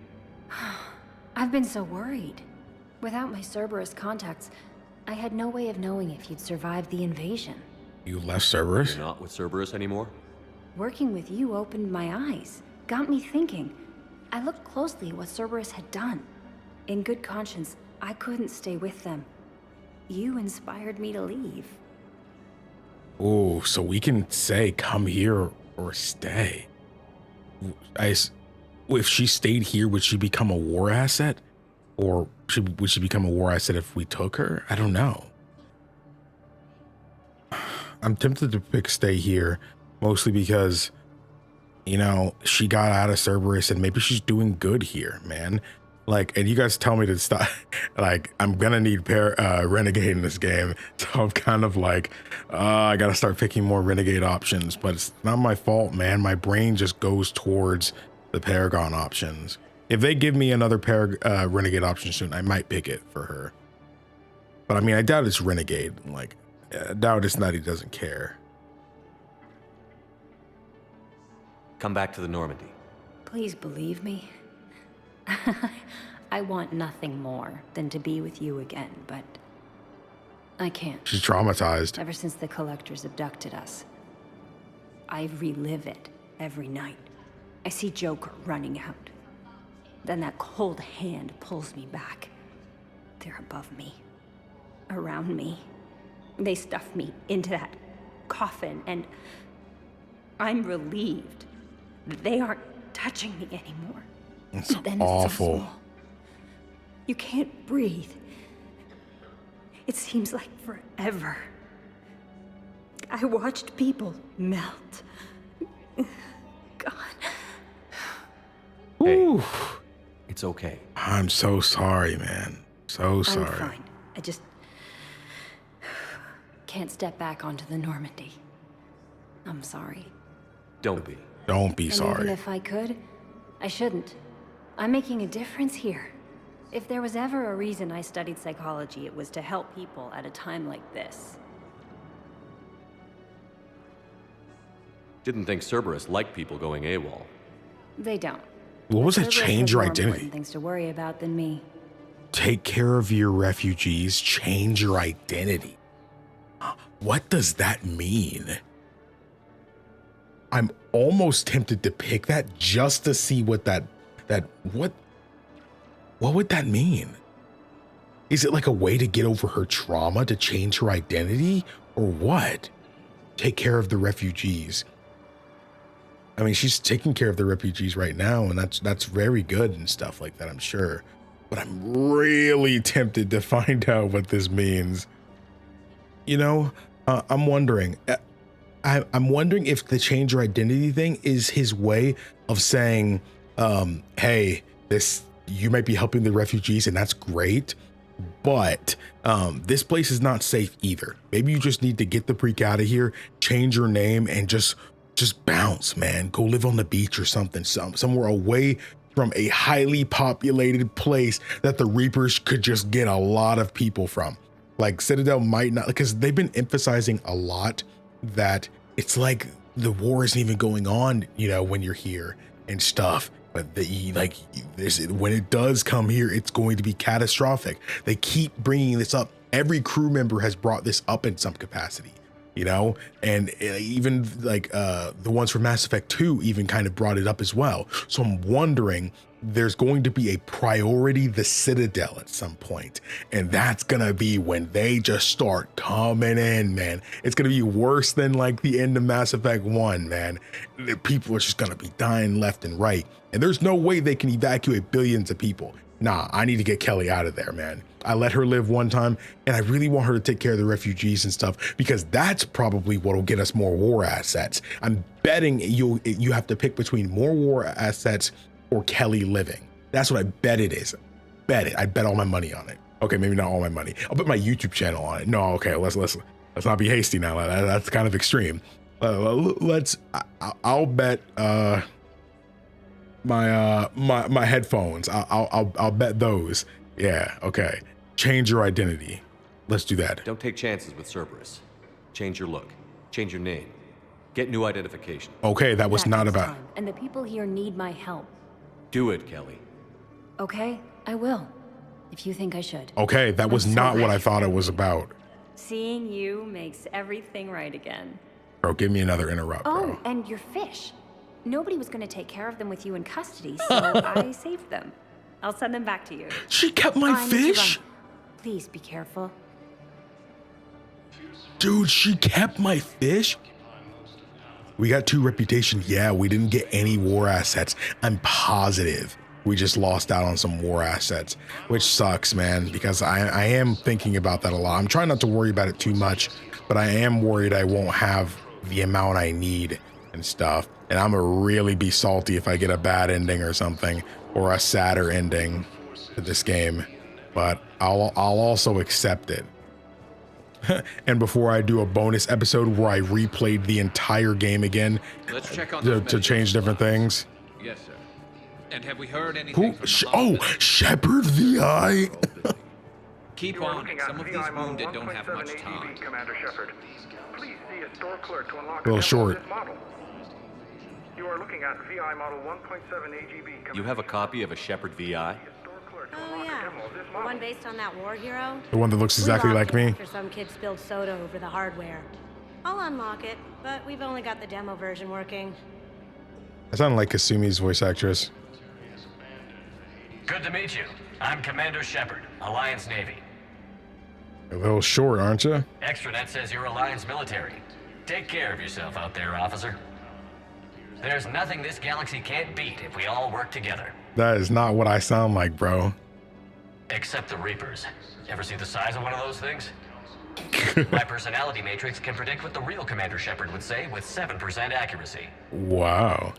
I've been so worried. Without my Cerberus contacts, I had no way of knowing if you'd survived the invasion.
You left Cerberus?
You're not with Cerberus anymore?
Working with you opened my eyes, got me thinking. I looked closely at what Cerberus had done. In good conscience, I couldn't stay with them. You inspired me to leave.
Oh, so we can say come here or stay. If she stayed here, would she become a war asset? Or would she become a war asset if we took her? I don't know. I'm tempted to pick stay here, mostly because, you know, she got out of Cerberus and maybe she's doing good here, man. Like, and you guys tell me to stop. Like, I'm gonna need Renegade in this game, so I'm kind of like, I gotta start picking more Renegade options. But it's not my fault, man. My brain just goes towards the Paragon options. If they give me another Renegade option soon, I might pick it for her. But I mean, I doubt it's Renegade. Like, I doubt it's not. He doesn't care.
Come back to the Normandy.
Please believe me. I want nothing more than to be with you again, but I can't.
She's traumatized.
Ever since the Collectors abducted us, I relive it every night. I see Joker running out. Then that cold hand pulls me back. They're above me, around me. They stuff me into that coffin, and I'm relieved that they aren't touching me anymore.
It's
then
awful.
It's so small. You can't breathe. It seems like forever. I watched people melt. God.
Ooh.
It's okay.
I'm so sorry, man. So sorry.
I'm fine. I just can't step back onto the Normandy. I'm sorry.
Don't be.
Don't be
And
sorry.
even if I could, I shouldn't. I'm making a difference here. If there was ever a reason I studied psychology, it was to help people at a time like this.
Didn't think Cerberus liked people going AWOL.
They don't.
What was that?
Cerberus
Change
has
your
more
identity.
important things to worry about than me.
Take care of your refugees. Change your identity. What does that mean? I'm almost tempted to pick that just to see what what would that mean? Is it like a way to get over her trauma, to change her identity, or what? Take care of the refugees. I mean, she's taking care of the refugees right now, and that's very good and stuff like that, I'm sure. But I'm really tempted to find out what this means. You know, I'm wondering. I'm wondering if the change your identity thing is his way of saying, hey, you might be helping the refugees, and that's great, but this place is not safe either. Maybe you just need to get the freak out of here, change your name, and just bounce, man. Go live on the beach or something, somewhere away from a highly populated place that the Reapers could just get a lot of people from. Like Citadel might not, because they've been emphasizing a lot that it's like the war isn't even going on, you know, when you're here and stuff. But when it does come here, it's going to be catastrophic. They keep bringing this up. Every crew member has brought this up in some capacity, you know, and even like the ones from Mass Effect 2 even kind of brought it up as well. So I'm wondering, there's going to be a priority, the Citadel, at some point, and that's gonna be when they just start coming in, man. It's gonna be worse than like the end of Mass Effect 1, man. The people are just gonna be dying left and right, and there's no way they can evacuate billions of people. Nah, I need to get Kelly out of there, man. I let her live one time, and I really want her to take care of the refugees and stuff, because that's probably what'll get us more war assets. I'm betting you have to pick between more war assets or Kelly living. That's what I bet it is. Bet it. I bet all my money on it. Okay, maybe not all my money. I'll bet my YouTube channel on it. No, okay, let's not be hasty now. That's kind of extreme. I'll bet my headphones. I'll bet those. Yeah, okay. Change your identity. Let's do that.
Don't take chances with Cerberus. Change your look. Change your name. Get new identification.
Okay, that was not about.
Time, and the people here need my help.
Do it, Kelly.
Okay, I will. If you think I should.
Okay, that was not what I thought it was about.
Seeing you makes everything right again.
Bro, give me another interrupt, bro.
Oh, and your fish. Nobody was going to take care of them with you in custody, so I saved them. I'll send them back to you.
She kept my fish?
Please be careful.
Dude, she kept my fish? We got 2 reputation. Yeah, we didn't get any war assets. I'm positive we just lost out on some war assets, which sucks, man, because I am thinking about that a lot. I'm trying not to worry about it too much, but I am worried I won't have the amount I need and stuff. And I'm gonna really be salty if I get a bad ending or something, or a sadder ending. to this game, but I'll also accept it. And before I do a bonus episode where I replayed the entire game again
Let's check on
to change different things.
Yes, sir. And have we heard anything from the
Oh, Shepard VI.
Keep on. Some of these wounded don't have much time.
Commander Shepard. Please see a store clerk to unlock
A little short.
this model. You are looking at VI model 1.7 AGB.
You have a copy of a Shepard VI?
Oh yeah, the one based on that war hero.
The one that looks exactly like me.
After some kid spilled soda over the hardware. I'll unlock it, but we've only got the demo version working.
I sound like Kasumi's voice actress.
Good to meet you. I'm Commander Shepard, Alliance Navy.
A little short, aren't you?
Extranet says you're Alliance military. Take care of yourself out there, officer. There's nothing this galaxy can't beat if we all work together.
That is not what I sound like, bro.
Except the Reapers. Ever see the size of one of those things? My personality matrix can predict what the real Commander Shepard would say with 7% accuracy.
Wow.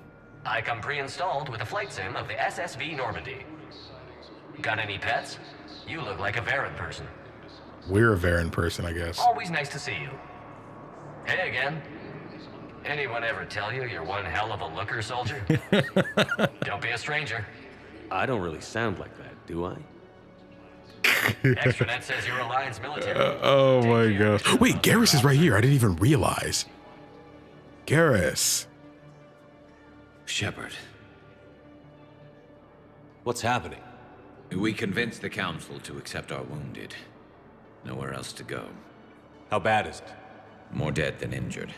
I come pre-installed with a flight sim of the SSV Normandy. Got any pets? You look like a Varen person.
We're a Varen person, I guess.
Always nice to see you. Hey again. Anyone ever tell you you're one hell of a looker, soldier? Don't be a stranger.
I don't really sound like that, do I?
Extranet says you're Alliance military.
Oh my god. Wait, Garrus is right here. I didn't even realize. Garrus.
Shepard.
What's happening?
We convinced the Council to accept our wounded. Nowhere else to go.
How bad is it?
More dead than injured.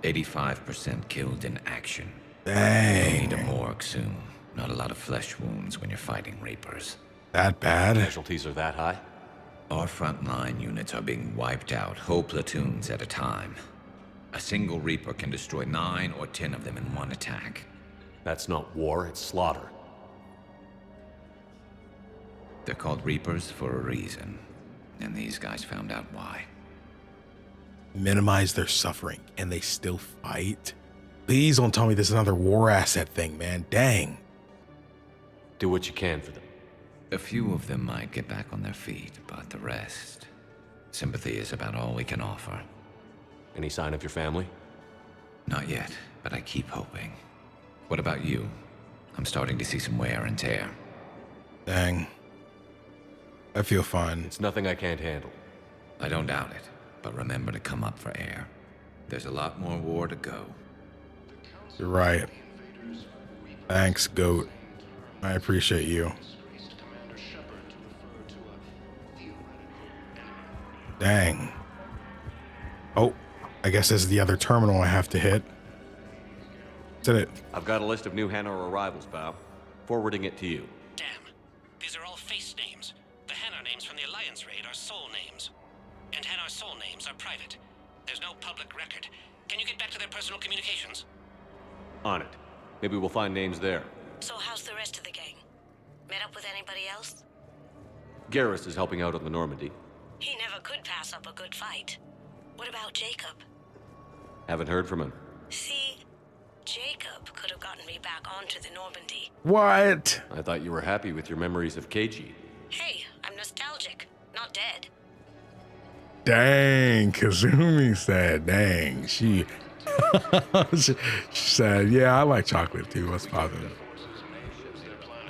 85% killed in action.
Dang.
Need a morgue soon. Not a lot of flesh wounds when you're fighting Reapers.
That bad?
Casualties are that high?
Our frontline units are being wiped out, whole platoons at a time. A single Reaper can destroy 9 or 10 of them in one attack.
That's not war, it's slaughter.
They're called Reapers for a reason, and these guys found out why.
Minimize their suffering, and they still fight? Please don't tell me this is another war asset thing, man. Dang.
Do what you can for them.
A few of them might get back on their feet, but the rest... Sympathy is about all we can offer.
Any sign of your family?
Not yet, but I keep hoping. What about you? I'm starting to see some wear and tear.
Dang. I feel fine.
It's nothing I can't handle.
I don't doubt it, but remember to come up for air. There's a lot more war to go.
You're right. Thanks, Goat. I appreciate you. Dang. Oh, I guess this is the other terminal I have to hit. Is that it?
I've got a list of new Hanar arrivals, Bao. Forwarding it to you.
Damn. These are all face names. The Hanar names from the Alliance raid are soul names. And Hanar soul names are private. There's no public record. Can you get back to their personal communications?
On it. Maybe we'll find names there.
So how's the rest of the gang? Met up with anybody else?
Garrus is helping out on the Normandy.
He never could pass up a good fight. What about Jacob?
Haven't heard from him.
See, Jacob could have gotten me back onto the Normandy.
What?
I thought you were happy with your memories of KG.
Hey, I'm nostalgic, not dead.
Dang, Kazumi said, dang, she said, yeah, I like chocolate too. What's poppin'?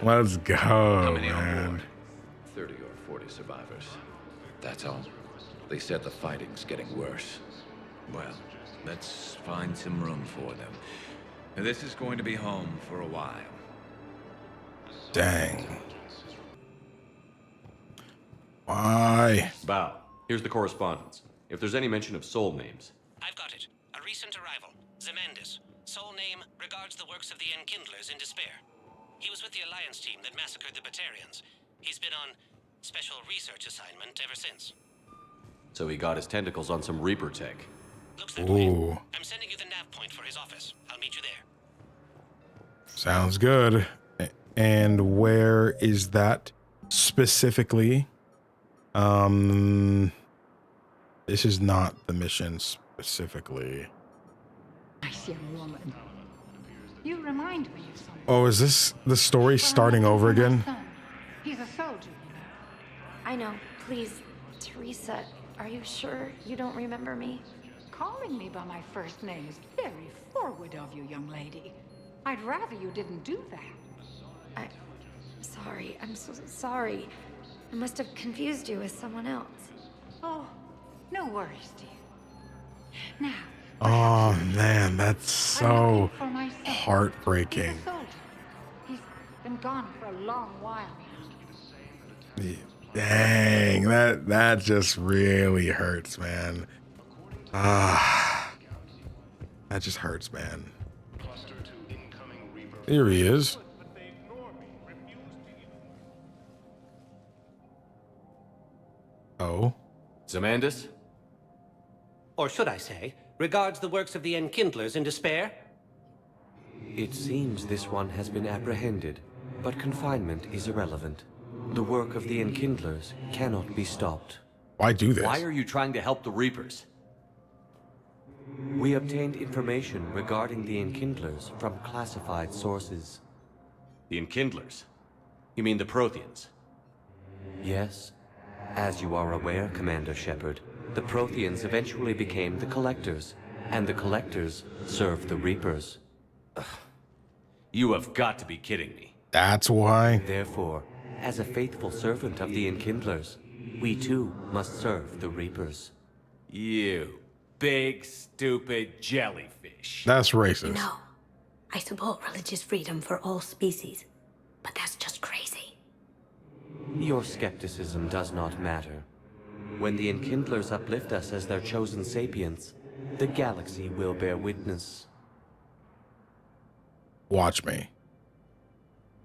Let's go, man.
30 or 40 survivors. That's all. They said the fighting's getting worse. Well, let's find some room for them. This is going to be home for a while.
Dang. Why?
Bao, here's the correspondence. If there's any mention of soul names.
I've got it. A recent arrival. Zemandis. Soul name regards the works of the Enkindlers in despair. He was with the Alliance team that massacred the Batarians. He's been on special research assignment ever since.
So he got his tentacles on some Reaper tech.
Looks that way.
Ooh.
I'm sending you the nav point for his office. I'll meet you there.
Sounds good. And where is that specifically? This is not the mission specifically.
Nice young woman. You remind me of someone.
Oh, is this the story starting over again?
He's a soldier.
I know. Please, Teresa, are you sure you don't remember me?
Calling me by my first name is very forward of you, young lady. I'd rather you didn't do that.
Sorry, I'm so sorry. I must have confused you with someone else.
Oh, no worries, dear. Now,
Oh man, that's so heartbreaking.
he's been gone for a long while.
Dang, that just really hurts, man. Ah, that just hurts, man. Here he is. Oh.
Zamandus?
Or should I say, regards the works of the Enkindlers in despair?
It seems this one has been apprehended, but confinement is irrelevant. The work of the Enkindlers cannot be stopped.
Why do this?
Why are you trying to help the Reapers?
We obtained information regarding the Enkindlers from classified sources.
The Enkindlers? You mean the Protheans?
Yes. As you are aware, Commander Shepard, the Protheans eventually became the Collectors, and the Collectors served the Reapers.
You have got to be kidding me.
That's why?
Therefore, as a faithful servant of the Enkindlers, we too must serve the Reapers.
You big, stupid jellyfish.
That's racist.
You know, I support religious freedom for all species, but that's just crazy.
Your skepticism does not matter. When the Enkindlers uplift us as their chosen sapients, the galaxy will bear witness.
Watch me.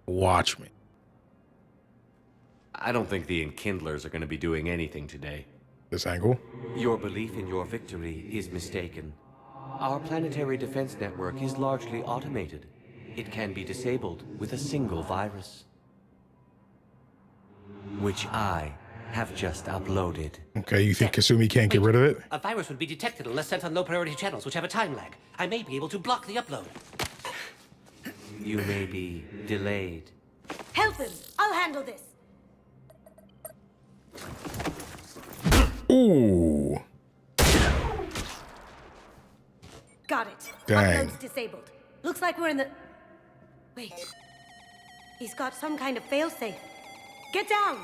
Watch me.
I don't think the Enkindlers are going to be doing anything today.
This angle?
Your belief in your victory is mistaken. Our planetary defense network is largely automated. It can be disabled with a single virus, which I have just uploaded.
Okay, you think Kasumi can't get rid of it?
A virus would be detected unless sent on low-priority channels, which have a time lag. I may be able to block the upload.
You may be delayed.
Help him! I'll handle this!
Ooh.
Got it.
Dang.
Upload's disabled. Looks like we're in the... Wait. He's got some kind of failsafe. Get down!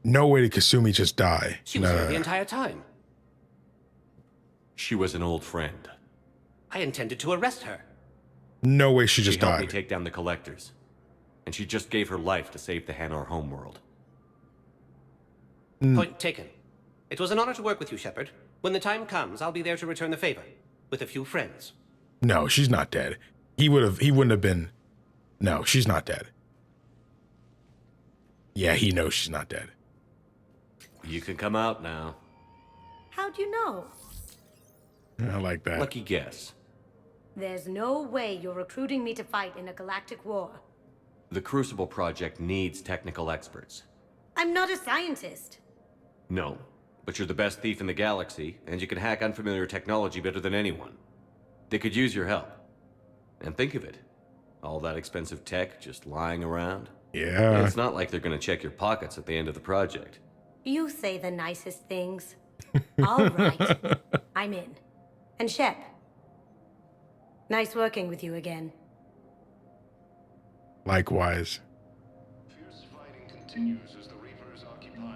No way did Kasumi just die.
She was here the entire time.
She was an old friend.
I intended to arrest her.
No way she just
helped
died.
me take down the Collectors. And she just gave her life to save the Hanar homeworld.
Point taken. It was an honor to work with you, Shepard. When the time comes, I'll be there to return the favor. With a few friends.
No, she's not dead. He wouldn't have been. No, she's not dead. Yeah, he knows she's not dead.
You can come out now.
How'd you know?
I like that.
Lucky guess.
There's no way you're recruiting me to fight in a galactic war.
The Crucible Project needs technical experts.
I'm not a scientist.
No, but you're the best thief in the galaxy, and you can hack unfamiliar technology better than anyone. They could use your help. And think of it. All that expensive tech just lying around.
Yeah.
And it's not like they're gonna check your pockets at the end of the project.
You say the nicest things. All right. I'm in. And Shep. Nice working with you again.
Likewise.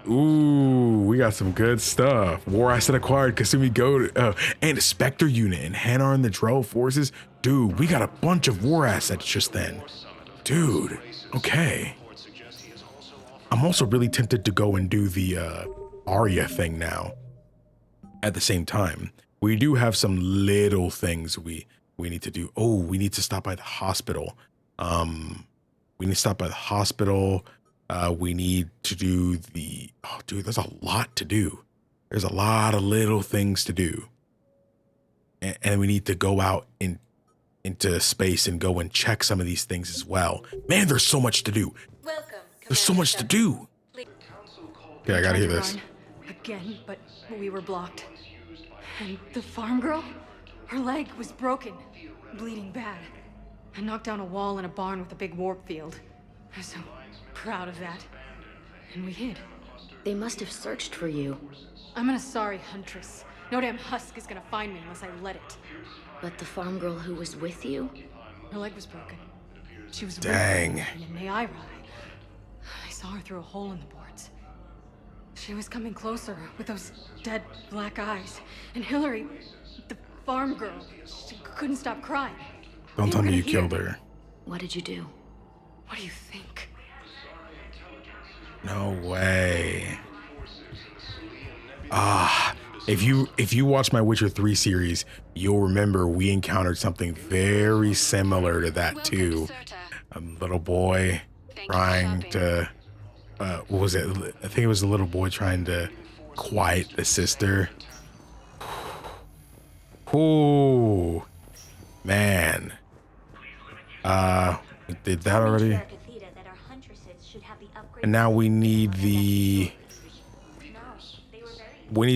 Ooh, we got some good stuff. War asset acquired, Kasumi Go, and a Spectre unit and Hanar and the Drell forces. Dude, we got a bunch of war assets just then. Dude, okay. I'm also really tempted to go and do the Arya thing now. At the same time, we do have some little things we need to do. Oh, we need to stop by the hospital. We need to stop by the hospital. We need to do the, oh dude, there's a lot to do. There's a lot of little things to do. And we need to go out into space and go and check some of these things as well. Man, there's so much to do. There's so much to do. Okay, I gotta hear this.
Again, but we were blocked. And the farm girl? Her leg was broken, bleeding bad. I knocked down a wall in a barn with a big warp field.
I'm so proud of that. And we hid.
They must have searched for you.
I'm an Asari huntress. No damn husk is gonna find me unless I let it.
But the farm girl who was with you?
Her leg was broken. She was
Dang.
in Neira. I saw her through a hole in the boards. She was coming closer with those dead black eyes. And Hillary, the farm girl, she couldn't stop crying.
Don't tell me you killed her.
What did you do?
What do you think?
No way. If you watch my Witcher 3 series, you'll remember we encountered something very similar to that too. A little boy trying to what was it? I think it was a little boy trying to quiet the sister. Ooh, man. We did that already. And now we need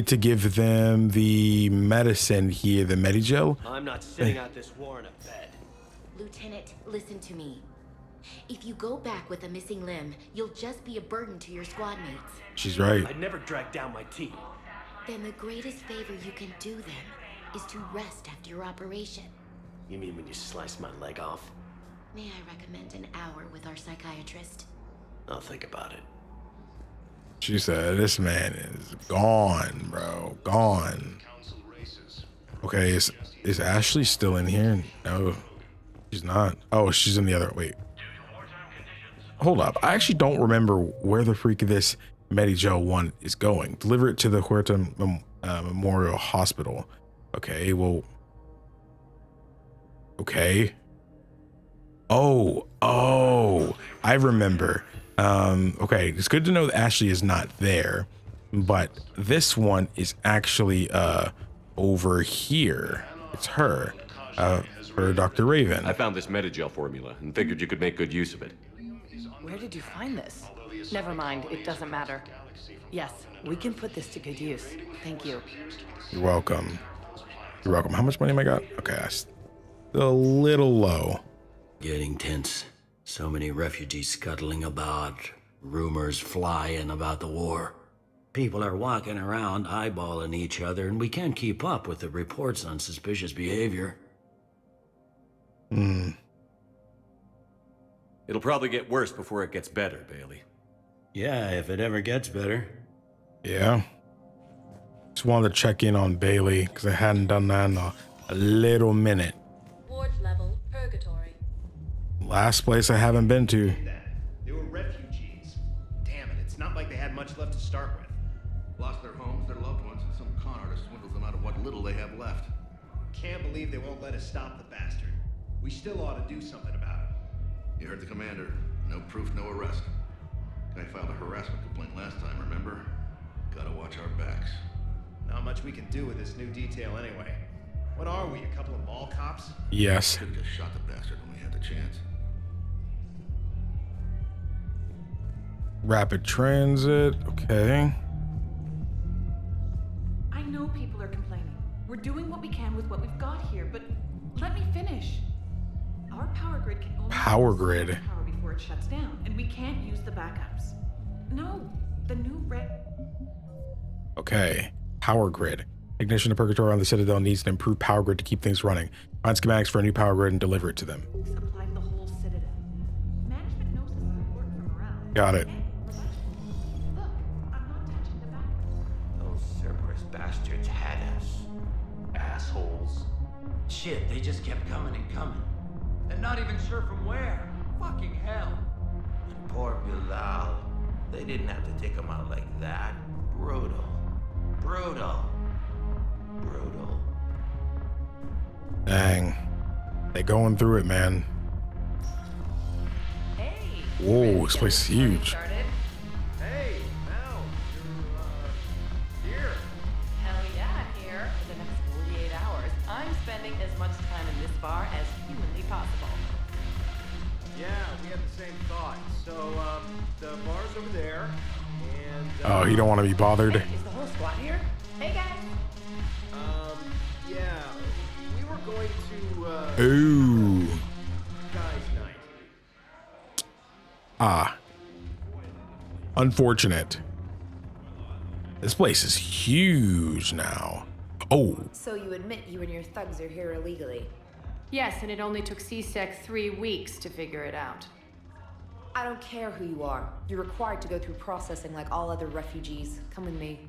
to give them the medicine here, the Medigel.
I'm not sitting out this war in a bed.
Lieutenant, listen to me. If you go back with a missing limb, you'll just be a burden to your squad mates.
She's right.
I'd never drag down my team.
Then the greatest favor you can do them is to rest after your operation.
You mean when you slice my leg off?
May I recommend an hour with our psychiatrist?
I'll think about it.
She said, this man is gone, bro. Gone. Okay, is Ashley still in here? No, she's not. Oh, she's in the other. Wait. Hold up. I actually don't remember where the freak of this Medigel 1 is going. Deliver it to the Huerta Memorial Hospital. Okay, well. Okay. Oh, I remember. Okay, it's good to know that Ashley is not there, but this one is actually over here. It's her, for Dr. Raven.
I found this Medigel formula and figured you could make good use of it.
Where did you find this? Never mind, it doesn't matter. Yes, we can put this to good use. Thank you.
You're welcome. You're welcome. How much money am I got? Okay, that's a little low.
Getting tense. So many refugees scuttling about, rumors flying about the war. People are walking around eyeballing each other, and we can't keep up with the reports on suspicious behavior.
It'll probably get worse before it gets better, Bailey.
Yeah, if it ever gets better.
Yeah. Just wanted to check in on Bailey, because I hadn't done that in a little minute.
Ward level purgatory.
Last place I haven't been to.
They were refugees. Damn it, it's not like they had much left to start with.
Lost their homes, their loved ones, and some con artist swindles them out of what little they have left.
Can't believe they won't let us stop the bastard. We still ought to do something about it.
You heard the commander. No proof, no arrest. Guy filed a harassment complaint last time, remember? Gotta watch our backs.
Not much we can do with this new detail anyway. What are we, a couple of mall cops?
Yes.
Could've just shot the bastard when we had the chance.
Rapid transit, okay.
I know people are complaining. We're doing what we can with what we've got here, but let me finish. Our power grid can only
Power grid.
power before it shuts down, and we can't use the backups. No, the new
Okay, power grid. Ignition of Purgatory on the Citadel needs an improved power grid to keep things running. Find schematics for a new power grid and deliver it to them.
supplied the whole Citadel. Management knows this is important from around.
Got it.
Those Cerberus bastards had us. Assholes. Shit, they just kept coming and coming. And not even sure from where. Fucking hell. And poor Bilal. They didn't have to take him out like that. Brutal. Brutal. Brutal.
Dang. They going through it, man.
Hey.
Whoa, this place is huge.
Hey, Mel, you're here.
Hell yeah, I'm here. For the next 48 hours, I'm spending as much time in this bar as humanly possible.
Yeah, we had the same thought. So, the bar's over there, and...
Oh, you don't want to be bothered.
Hey, is the whole squad here? Hey, guys.
Yeah, we were going to,
Ooh.
guys' night.
Unfortunate. This place is huge now. Oh,
So you admit you and your thugs are here illegally?
Yes, and it only took CSEC 3 weeks to figure it out.
I don't care who you are. You're required to go through processing like all other refugees. Come with me.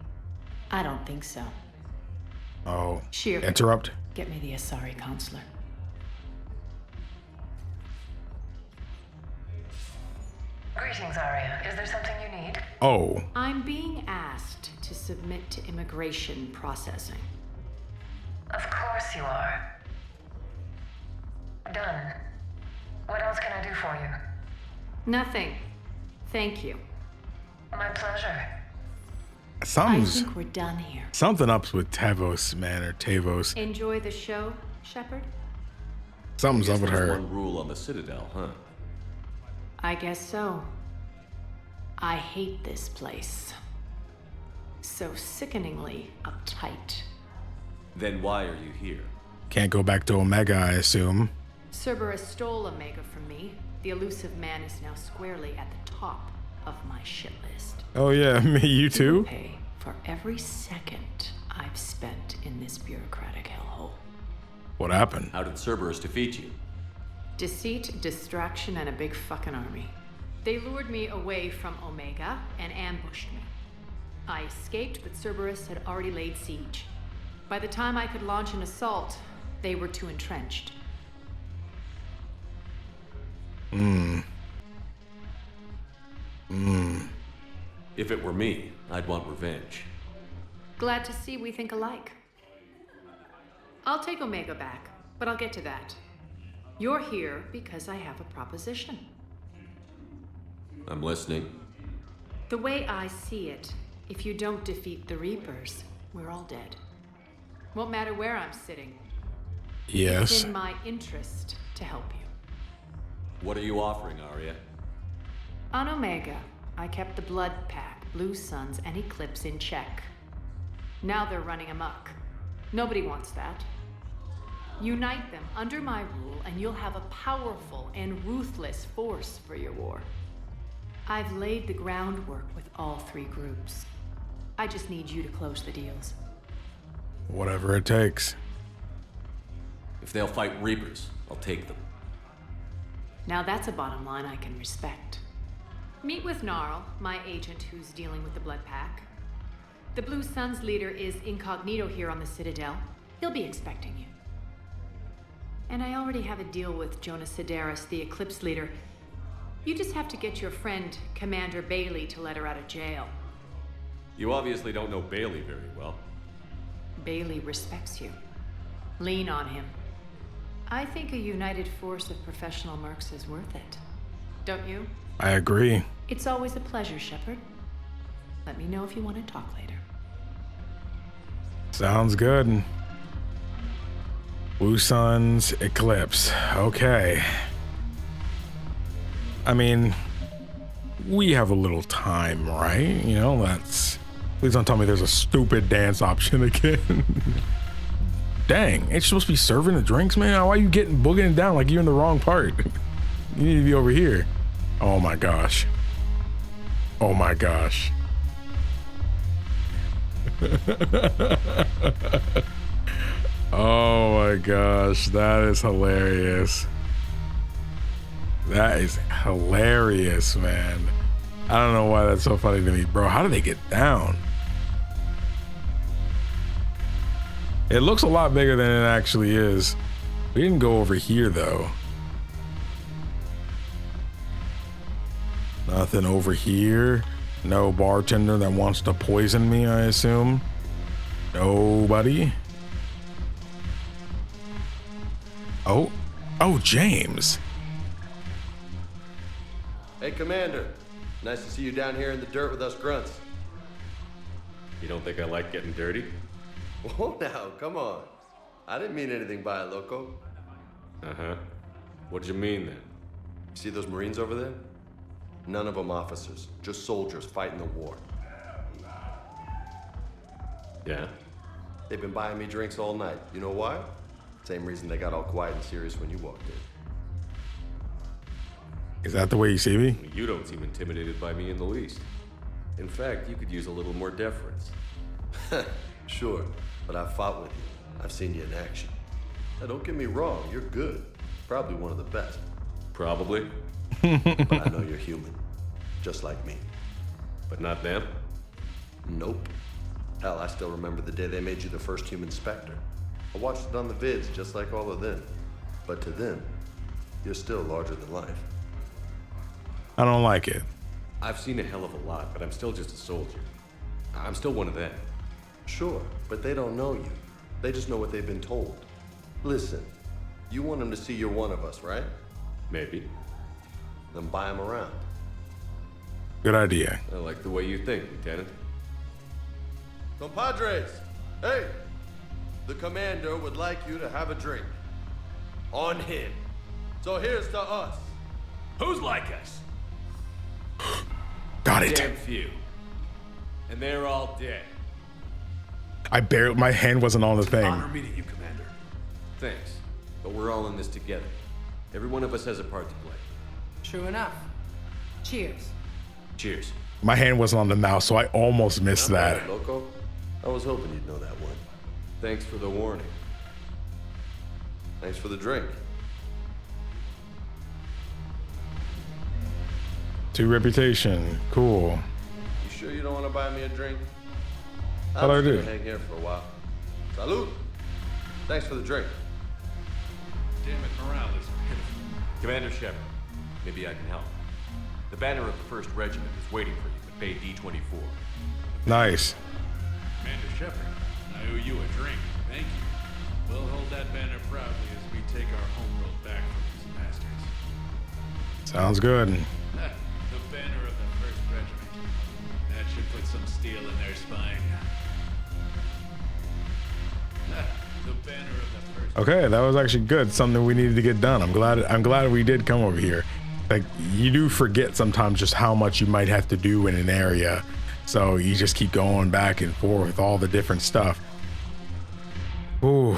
I don't think so.
oh,
Sheer.
interrupt.
Get me the Asari counselor.
Greetings, Arya. Is there something you need?
Oh,
I'm being asked to submit to immigration processing.
Of course you are. Done. What else can I do for you?
Nothing. Thank you.
My pleasure.
I
something's
think we're done here.
something up with Tavos, man, or Tavos.
Enjoy the show, Shepard?
Something's up with
There's
her.
one rule on the Citadel, huh?
I guess so. I hate this place. So sickeningly uptight.
Then why are you here?
Can't go back to Omega, I assume.
Cerberus stole Omega from me. The elusive man is now squarely at the top of my shit list.
Oh yeah, me, you too.
Pay for every second I've spent in this bureaucratic hellhole.
What happened?
How did Cerberus defeat you?
Deceit, distraction, and a big fucking army. They lured me away from Omega and ambushed me. I escaped, but Cerberus had already laid siege. By the time I could launch an assault, they were too entrenched.
If it were me, I'd want revenge.
Glad to see we think alike. I'll take Omega back, but I'll get to that. You're here because I have a proposition.
I'm listening.
The way I see it, if you don't defeat the Reapers, we're all dead. Won't matter where I'm sitting.
Yes.
It's in my interest to help you.
What are you offering, Arya?
On Omega, I kept the Blood Pack, Blue Suns, and Eclipse in check. Now they're running amok. Nobody wants that. Unite them under my rule, and you'll have a powerful and ruthless force for your war. I've laid the groundwork with all 3 groups. I just need you to close the deals.
Whatever it takes.
If they'll fight Reapers, I'll take them.
Now that's a bottom line I can respect. Meet with Gnarl, my agent who's dealing with the Blood Pack. The Blue Suns leader is incognito here on the Citadel. He'll be expecting you. And I already have a deal with Jonas Sidaris, the Eclipse leader. You just have to get your friend, Commander Bailey, to let her out of jail.
You obviously don't know Bailey very well.
Bailey respects you. Lean on him. I think a united force of professional mercs is worth it. Don't you?
I agree.
It's always a pleasure, Shepard. Let me know if you want to talk later.
Sounds good. Blue Suns, Eclipse. Okay. I mean, we have a little time, right? You know, that's... Please don't tell me there's a stupid dance option again. Dang, ain't you supposed to be serving the drinks, man? Why are you booging it down like you're in the wrong part? You need to be over here. Oh my gosh. Oh my gosh. Oh my gosh, that is hilarious. That is hilarious, man. I don't know why that's so funny to me, bro. How did they get down? It looks a lot bigger than it actually is. We didn't go over here though. Nothing over here. No bartender that wants to poison me, I assume. Nobody. Oh, James.
Hey, Commander. Nice to see you down here in the dirt with us grunts.
You don't think I like getting dirty?
Whoa, now, come on. I didn't mean anything by it, loco.
Uh-huh. What'd you mean then?
See those Marines over there? None of them officers, just soldiers fighting the war.
Yeah?
They've been buying me drinks all night. You know why? Same reason they got all quiet and serious when you walked in.
Is that the way you see me?
You don't seem intimidated by me in the least. In fact, you could use a little more deference.
Sure, but I've fought with you. I've seen you in action. Now, don't get me wrong, you're good. Probably one of the best.
Probably.
But I know you're human. Just like me.
But not them?
Nope. Hell, I still remember the day they made you the first human Spectre. I watched it on the vids just like all of them. But to them, you're still larger than life.
I don't like it.
I've seen a hell of a lot, but I'm still just a soldier. I'm still one of them.
Sure, but they don't know you. They just know what they've been told. Listen, you want them to see you're one of us, right?
Maybe.
Then buy them around.
Good idea.
I like the way you think, Lieutenant.
Compadres, hey! The commander would like you to have a drink. On him. So here's to us.
Who's like us?
Got it.
Damn few. And they're all dead.
My hand wasn't on the thing.
Honor meeting you, Commander.
Thanks. But we're all in this together. Every one of us has a part to play.
True enough. Cheers.
Cheers.
My hand wasn't on the mouse, so I almost missed that.
Loco. I was hoping you'd know that one.
Thanks for the warning.
Thanks for the drink.
2 reputation. Cool.
You sure you don't want to buy me a drink?
What do I do?
Hang here for a while. Salute. Thanks for the drink.
Damn it, morale is pitiful.
Commander Shepard, maybe I can help. The banner of the 1st Regiment is waiting for you at Bay D-24.
Nice.
Commander Shepard, I owe you a drink. Thank you. We'll hold that banner proudly as we take our homeworld back from these bastards.
Sounds good.
The banner of the 1st Regiment. That should put some steel in their spine. The banner of the 1st.
Okay, that was actually good. Something we needed to get done. I'm glad we did come over here. Like, you do forget sometimes just how much you might have to do in an area. So you just keep going back and forth with all the different stuff. Ooh,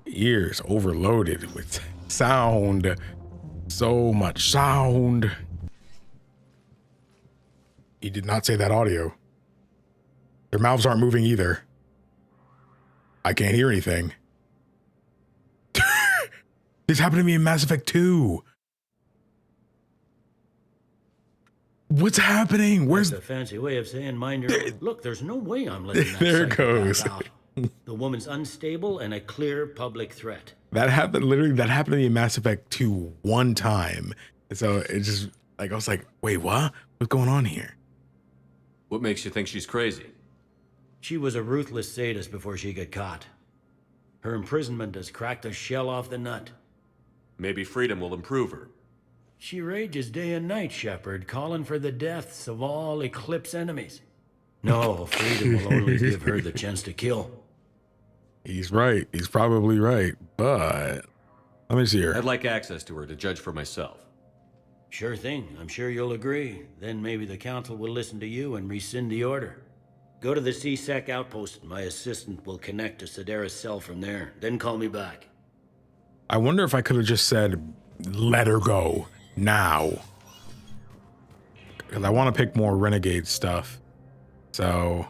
ears overloaded with sound. So much sound. He did not say that audio. Their mouths aren't moving either. I can't hear anything. This happened to me in Mass Effect 2. What's happening? Where's
That's a fancy way of saying mind your own. Look, there's no way I'm letting that
there it goes.
out. The woman's unstable and a clear public threat.
That happened to me in Mass Effect 2 one time. And so it just like I was like, wait, what? What's going on here?
What makes you think she's crazy?
She was a ruthless sadist before she got caught. Her imprisonment has cracked the shell off the nut.
Maybe freedom will improve her.
She rages day and night, Shepard, calling for the deaths of all Eclipse enemies. No, freedom will only give her the chance to kill.
He's right. He's probably right. But let me see her.
I'd like access to her to judge for myself.
Sure thing. I'm sure you'll agree. Then maybe the council will listen to you and rescind the order. Go to the C-Sec outpost. My assistant will connect to Cerberus cell from there. Then call me back.
I wonder if I could have just said, let her go now. Because I want to pick more Renegade stuff. So,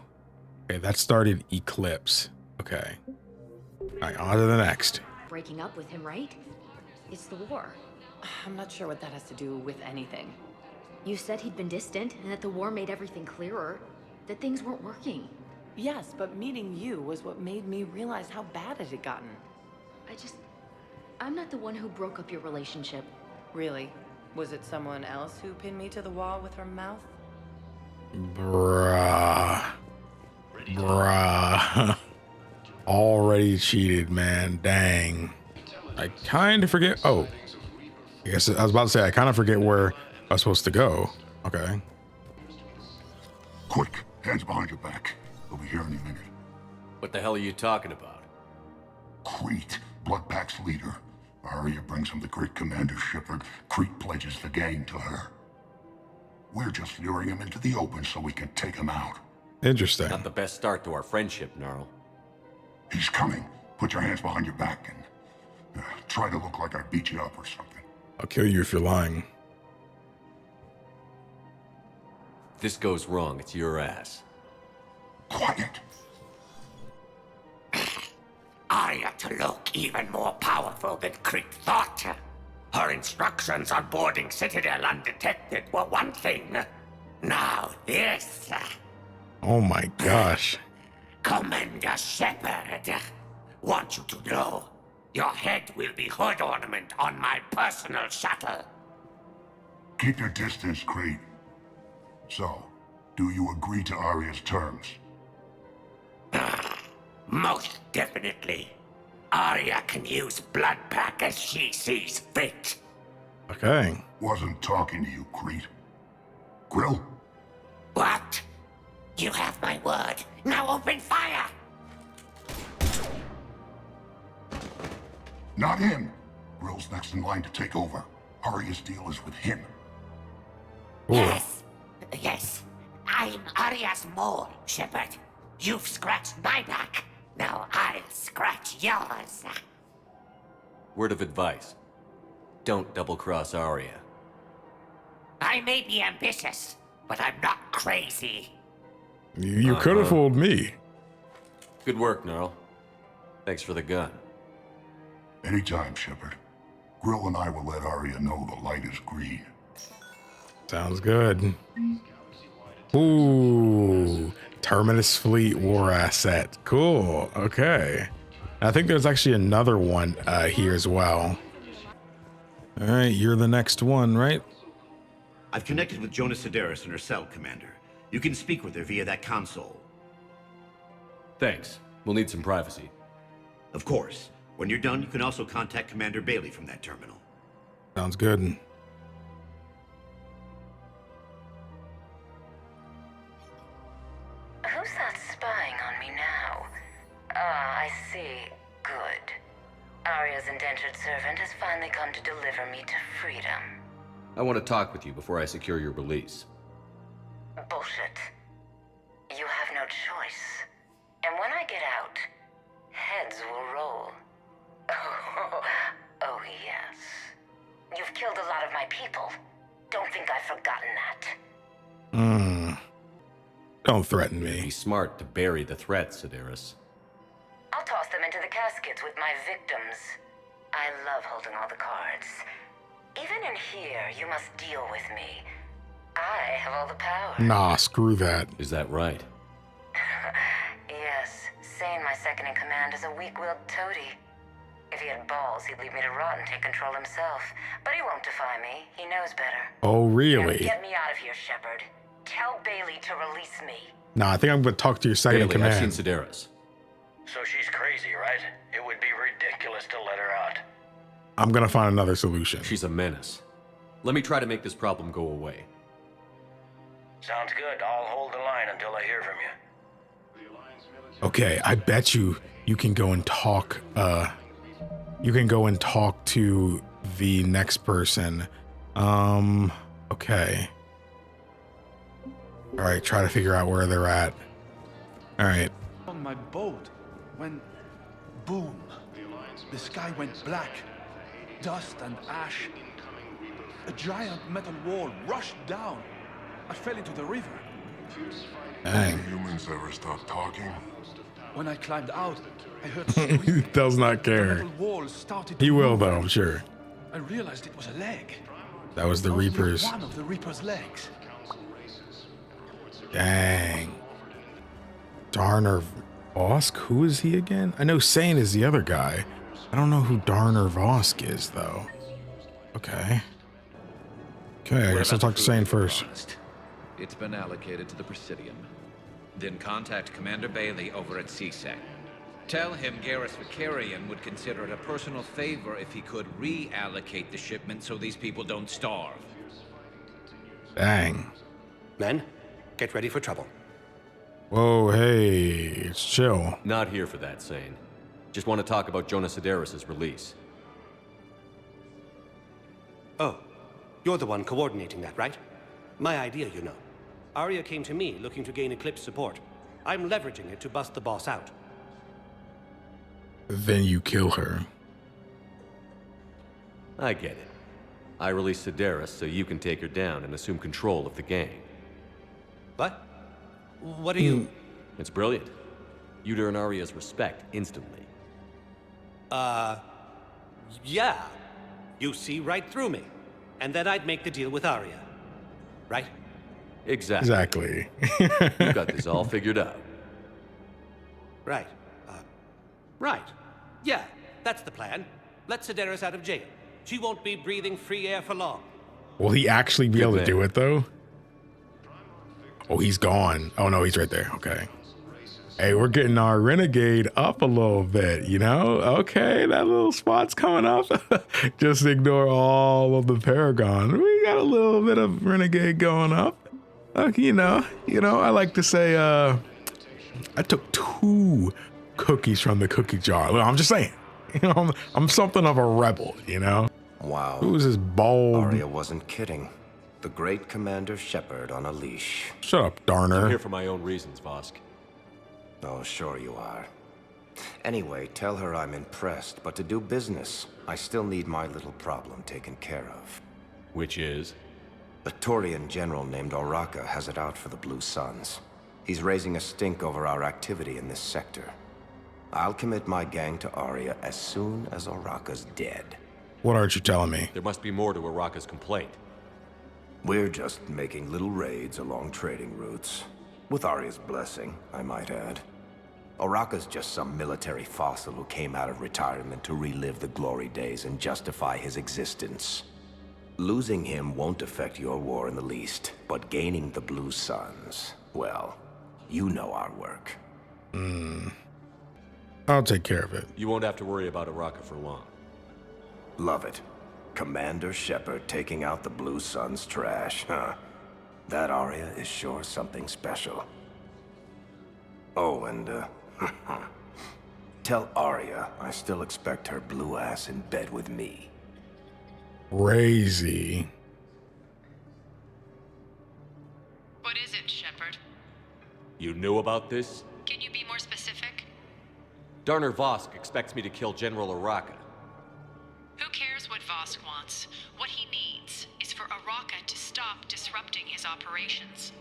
okay, that started Eclipse. Okay. All right, on to the next.
Breaking up with him, right? It's the war.
I'm not sure what that has to do with anything.
You said he'd been distant and that the war made everything clearer. That things weren't working.
Yes, but meeting you was what made me realize how bad it had gotten.
I'm not the one who broke up your relationship.
Really? Was it someone else who pinned me to the wall with her mouth?
Bruh. Already cheated, man. Dang. I kind of forget. Oh. I guess I was about to say, I kind of forget where I was supposed to go. Okay.
Quick, hands behind your back. We'll be here any minute.
What the hell are you talking about?
Crete, Bloodpack's leader. Arya brings him the great Commander Shepard. Crete pledges the gang to her. We're just luring him into the open so we can take him out.
Interesting.
Not the best start to our friendship, Gnarl.
He's coming. Put your hands behind your back and try to look like I beat you up or something.
I'll kill you if you're lying.
this goes wrong, it's your ass.
Quiet.
Arya to look even more powerful than Crit thought. Her instructions on boarding Citadel undetected were one thing. Now this.
Oh my gosh.
Commander Shepard, want you to know, your head will be hood ornament on my personal shuttle.
Keep your distance, Creed. So, do you agree to Arya's terms?
Most definitely. Arya can use blood pack as she sees fit.
Okay.
Wasn't talking to you, Creed. Grill?
What? You have my word. Now open fire!
Not him. Grill's next in line to take over. Arya's deal is with him.
Yes. Yes. I'm Arya's mole, Shepard. You've scratched my back. Now I'll scratch yours.
Word of advice. Don't double-cross Arya.
I may be ambitious, but I'm not crazy.
You could have fooled me.
Good work, Gnarl. Thanks for the gun.
Anytime, Shepard. Grill and I will let Arya know the light is green.
Sounds good. Ooh. Terminus Fleet War Asset. Cool. Okay. I think there's actually another one here as well. All right, you're the next one, right?
I've connected with Jonah Sedaris and her cell, Commander. You can speak with her via that console.
Thanks. We'll need some privacy.
Of course. When you're done, you can also contact Commander Bailey from that terminal.
Sounds good.
Who's that spying on me now? Ah, I see. Good. Arya's indentured servant has finally come to deliver me to freedom.
I want to talk with you before I secure your release.
Bullshit. You have no choice. And when I get out, heads will roll. Oh, yes. You've killed a lot of my people. Don't think I've forgotten that.
Don't threaten me.
Be smart to bury the threat, Sedaris.
I'll toss them into the caskets with my victims. I love holding all the cards. Even in here, you must deal with me. I have all the power.
Nah, screw that.
Is that right?
Yes. Sane, my second in command, is a weak-willed toady. If he had balls, he'd leave me to rot and take control himself. But he won't defy me. He knows better.
Oh, really?
Now get me out of here, Shepard. Tell Bailey to release me.
Nah, I think I'm going to talk to your second in
Bailey, I've
command.
seen Sedaris.
So she's crazy, right? It would be ridiculous to let her out.
I'm going to find another solution.
She's a menace. Let me try to make this problem go away.
Sounds good. I'll hold the line until I hear from you.
Okay, I bet you can go and talk, you can go and talk to the next person. Okay. All right, try to figure out where they're at. All right.
On my boat, when boom, the sky went black, dust and ash. A giant metal wall rushed down. I fell into the river.
Dang.
Do humans ever start talking?
When I climbed out, I heard
He does not care.
the metal wall started to
He will
move.
though, I'm sure.
I realized it was a leg.
That was the
Only
Reapers.
One of the Reaper's legs.
Dang. Darner Vosk? Who is he again? I know Sane is the other guy. I don't know who Darner Vosk is, though. Okay. Okay, I guess I'll talk to Sane first.
It's been allocated to the Presidium. Then contact Commander Bailey over at CSEC. Tell him Garrus Vicarian would consider it a personal favor if he could reallocate the shipment so these people don't starve.
Dang.
Men, get ready for trouble.
Whoa, hey, it's chill.
Not here for that, Sane. Just want to talk about Jonah Sedaris' release.
Oh, you're the one coordinating that, right? My idea, you know. Arya came to me looking to gain Eclipse support. I'm leveraging it to bust the boss out.
Then you kill her.
I get it. I release Sedaris so you can take her down and assume control of the gang.
What? What are you...
It's brilliant. You'd earn Arya's respect instantly.
Yeah. You see right through me. And then I'd make the deal with Arya. Right?
Exactly. You've got this all figured out.
Right. Right. Yeah, that's the plan. Let Cerberus out of jail. She won't be breathing free air for long.
Will he actually be able to do it, though? Oh, he's gone. Oh, no, he's right there. Okay. Hey, we're getting our Renegade up a little bit, you know? Okay, that little spot's coming up. Just ignore all of the Paragon. We got a little bit of Renegade going up. You know, I like to say, I took 2 cookies from the cookie jar. Well, I'm just saying, I'm something of a rebel, you know?
Wow.
Who's this bald?
Arya wasn't kidding. The great Commander Shepard on a leash.
Shut up, Darner.
I'm here for my own reasons, Vosk.
Oh, sure you are. Anyway, tell her I'm impressed, but to do business, I still need my little problem taken care of.
Which is?
A Turian general named Oraka has it out for the Blue Suns. He's raising a stink over our activity in this sector. I'll commit my gang to Arya as soon as Oraka's dead.
What aren't you telling me?
There must be more to Oraka's complaint.
We're just making little raids along trading routes. With Arya's blessing, I might add. Oraka's just some military fossil who came out of retirement to relive the glory days and justify his existence. Losing him won't affect your war in the least, but gaining the Blue Suns, well, you know our work.
I'll take care of it.
You won't have to worry about Oraka for long.
Love it. Commander Shepard taking out the Blue Suns trash, huh? That Arya is sure something special. Oh, and, tell Arya I still expect her blue ass in bed with me.
Crazy.
What is it, Shepard?
You knew about this?
Can you be more specific?
Darner Vosk expects me to kill General Oraka.
Who cares what Vosk wants? What he needs is for Oraka to stop disrupting his operations.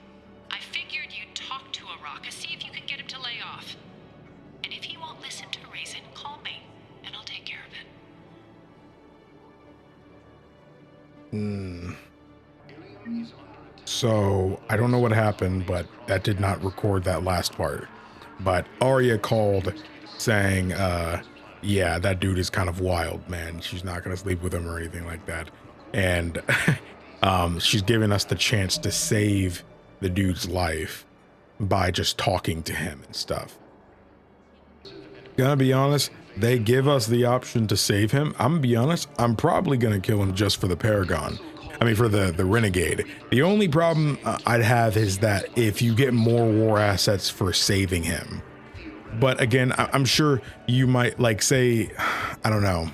I figured you'd talk to Oraka, see if you can get him to lay off. And if he won't listen to reason, call me, and I'll take care of it.
So, I don't know what happened, but that did not record that last part. But Arya called saying, yeah, that dude is kind of wild, man. She's not going to sleep with him or anything like that. And she's giving us the chance to save the dude's life by just talking to him and stuff. Gonna be honest, they give us the option to save him. I'm gonna be honest, I'm probably gonna kill him just for the Paragon. I mean, for the Renegade. The only problem I'd have is that if you get more war assets for saving him. But again, I'm sure you might like say, I don't know.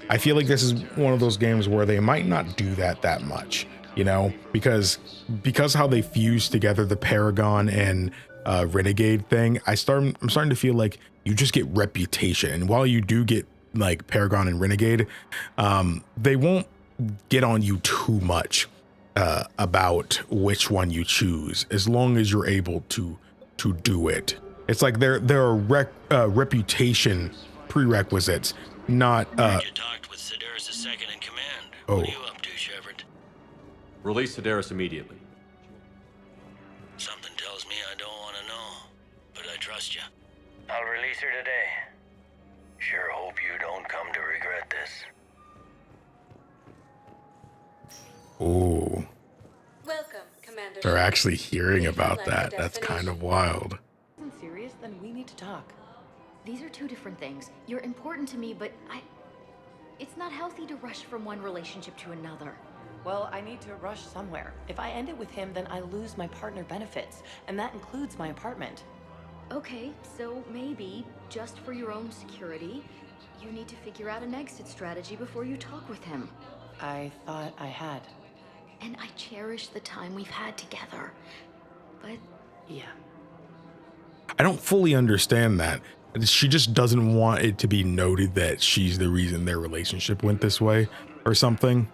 I feel like this is one of those games where they might not do that much, you know, because how they fuse together the Paragon and Renegade thing, I'm starting to feel like you just get reputation. And while you do get like Paragon and Renegade, they won't get on you too much about which one you choose, as long as you're able to do it. It's like there are reputation prerequisites, not.
You talked with Cerberus' second in command.
Oh.
What are you up to, Shepard?
Release Cerberus immediately.
Something tells me I don't want to know, but I trust you.
I'll release her today. Sure hope you don't come to regret this.
Oh.
Welcome, Commander.
They're actually hearing about that. That's kind of wild.
Isn't serious? Then we need to talk.
These are two different things. You're important to me, but it's not healthy to rush from one relationship to another.
Well, I need to rush somewhere. If I end it with him, then I lose my partner benefits, and that includes my apartment.
Okay, so maybe, just for your own security, you need to figure out an exit strategy before you talk with him.
I thought I had.
And I cherish the time we've had together. But...
yeah.
I don't fully understand that. She just doesn't want it to be noted that she's the reason their relationship went this way or something.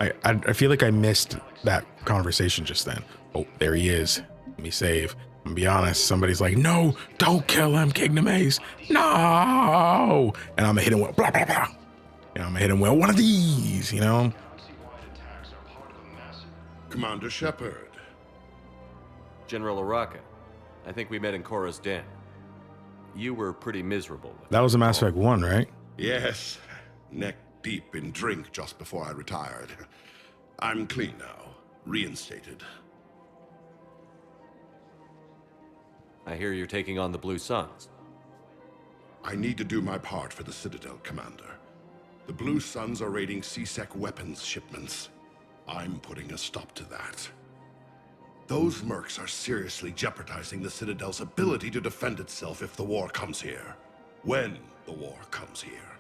I feel like I missed that conversation just then. Oh, there he is. Let me save. I'm gonna be honest. Somebody's like, no, don't kill him, KingdomAce. No. And I'm gonna hit him with blah, blah, blah. You know, I'm gonna hit him with one of these, you know?
Commander Shepard.
General Araka, I think we met in Korra's den. You were pretty miserable.
That was a Mass Effect 1, right?
Yes. Neck deep in drink just before I retired. I'm clean now. Reinstated.
I hear you're taking on the Blue Suns.
I need to do my part for the Citadel, Commander. The Blue Suns are raiding C-Sec weapons shipments. I'm putting a stop to that. Those mercs are seriously jeopardizing the Citadel's ability to defend itself if the war comes here. When the war comes here.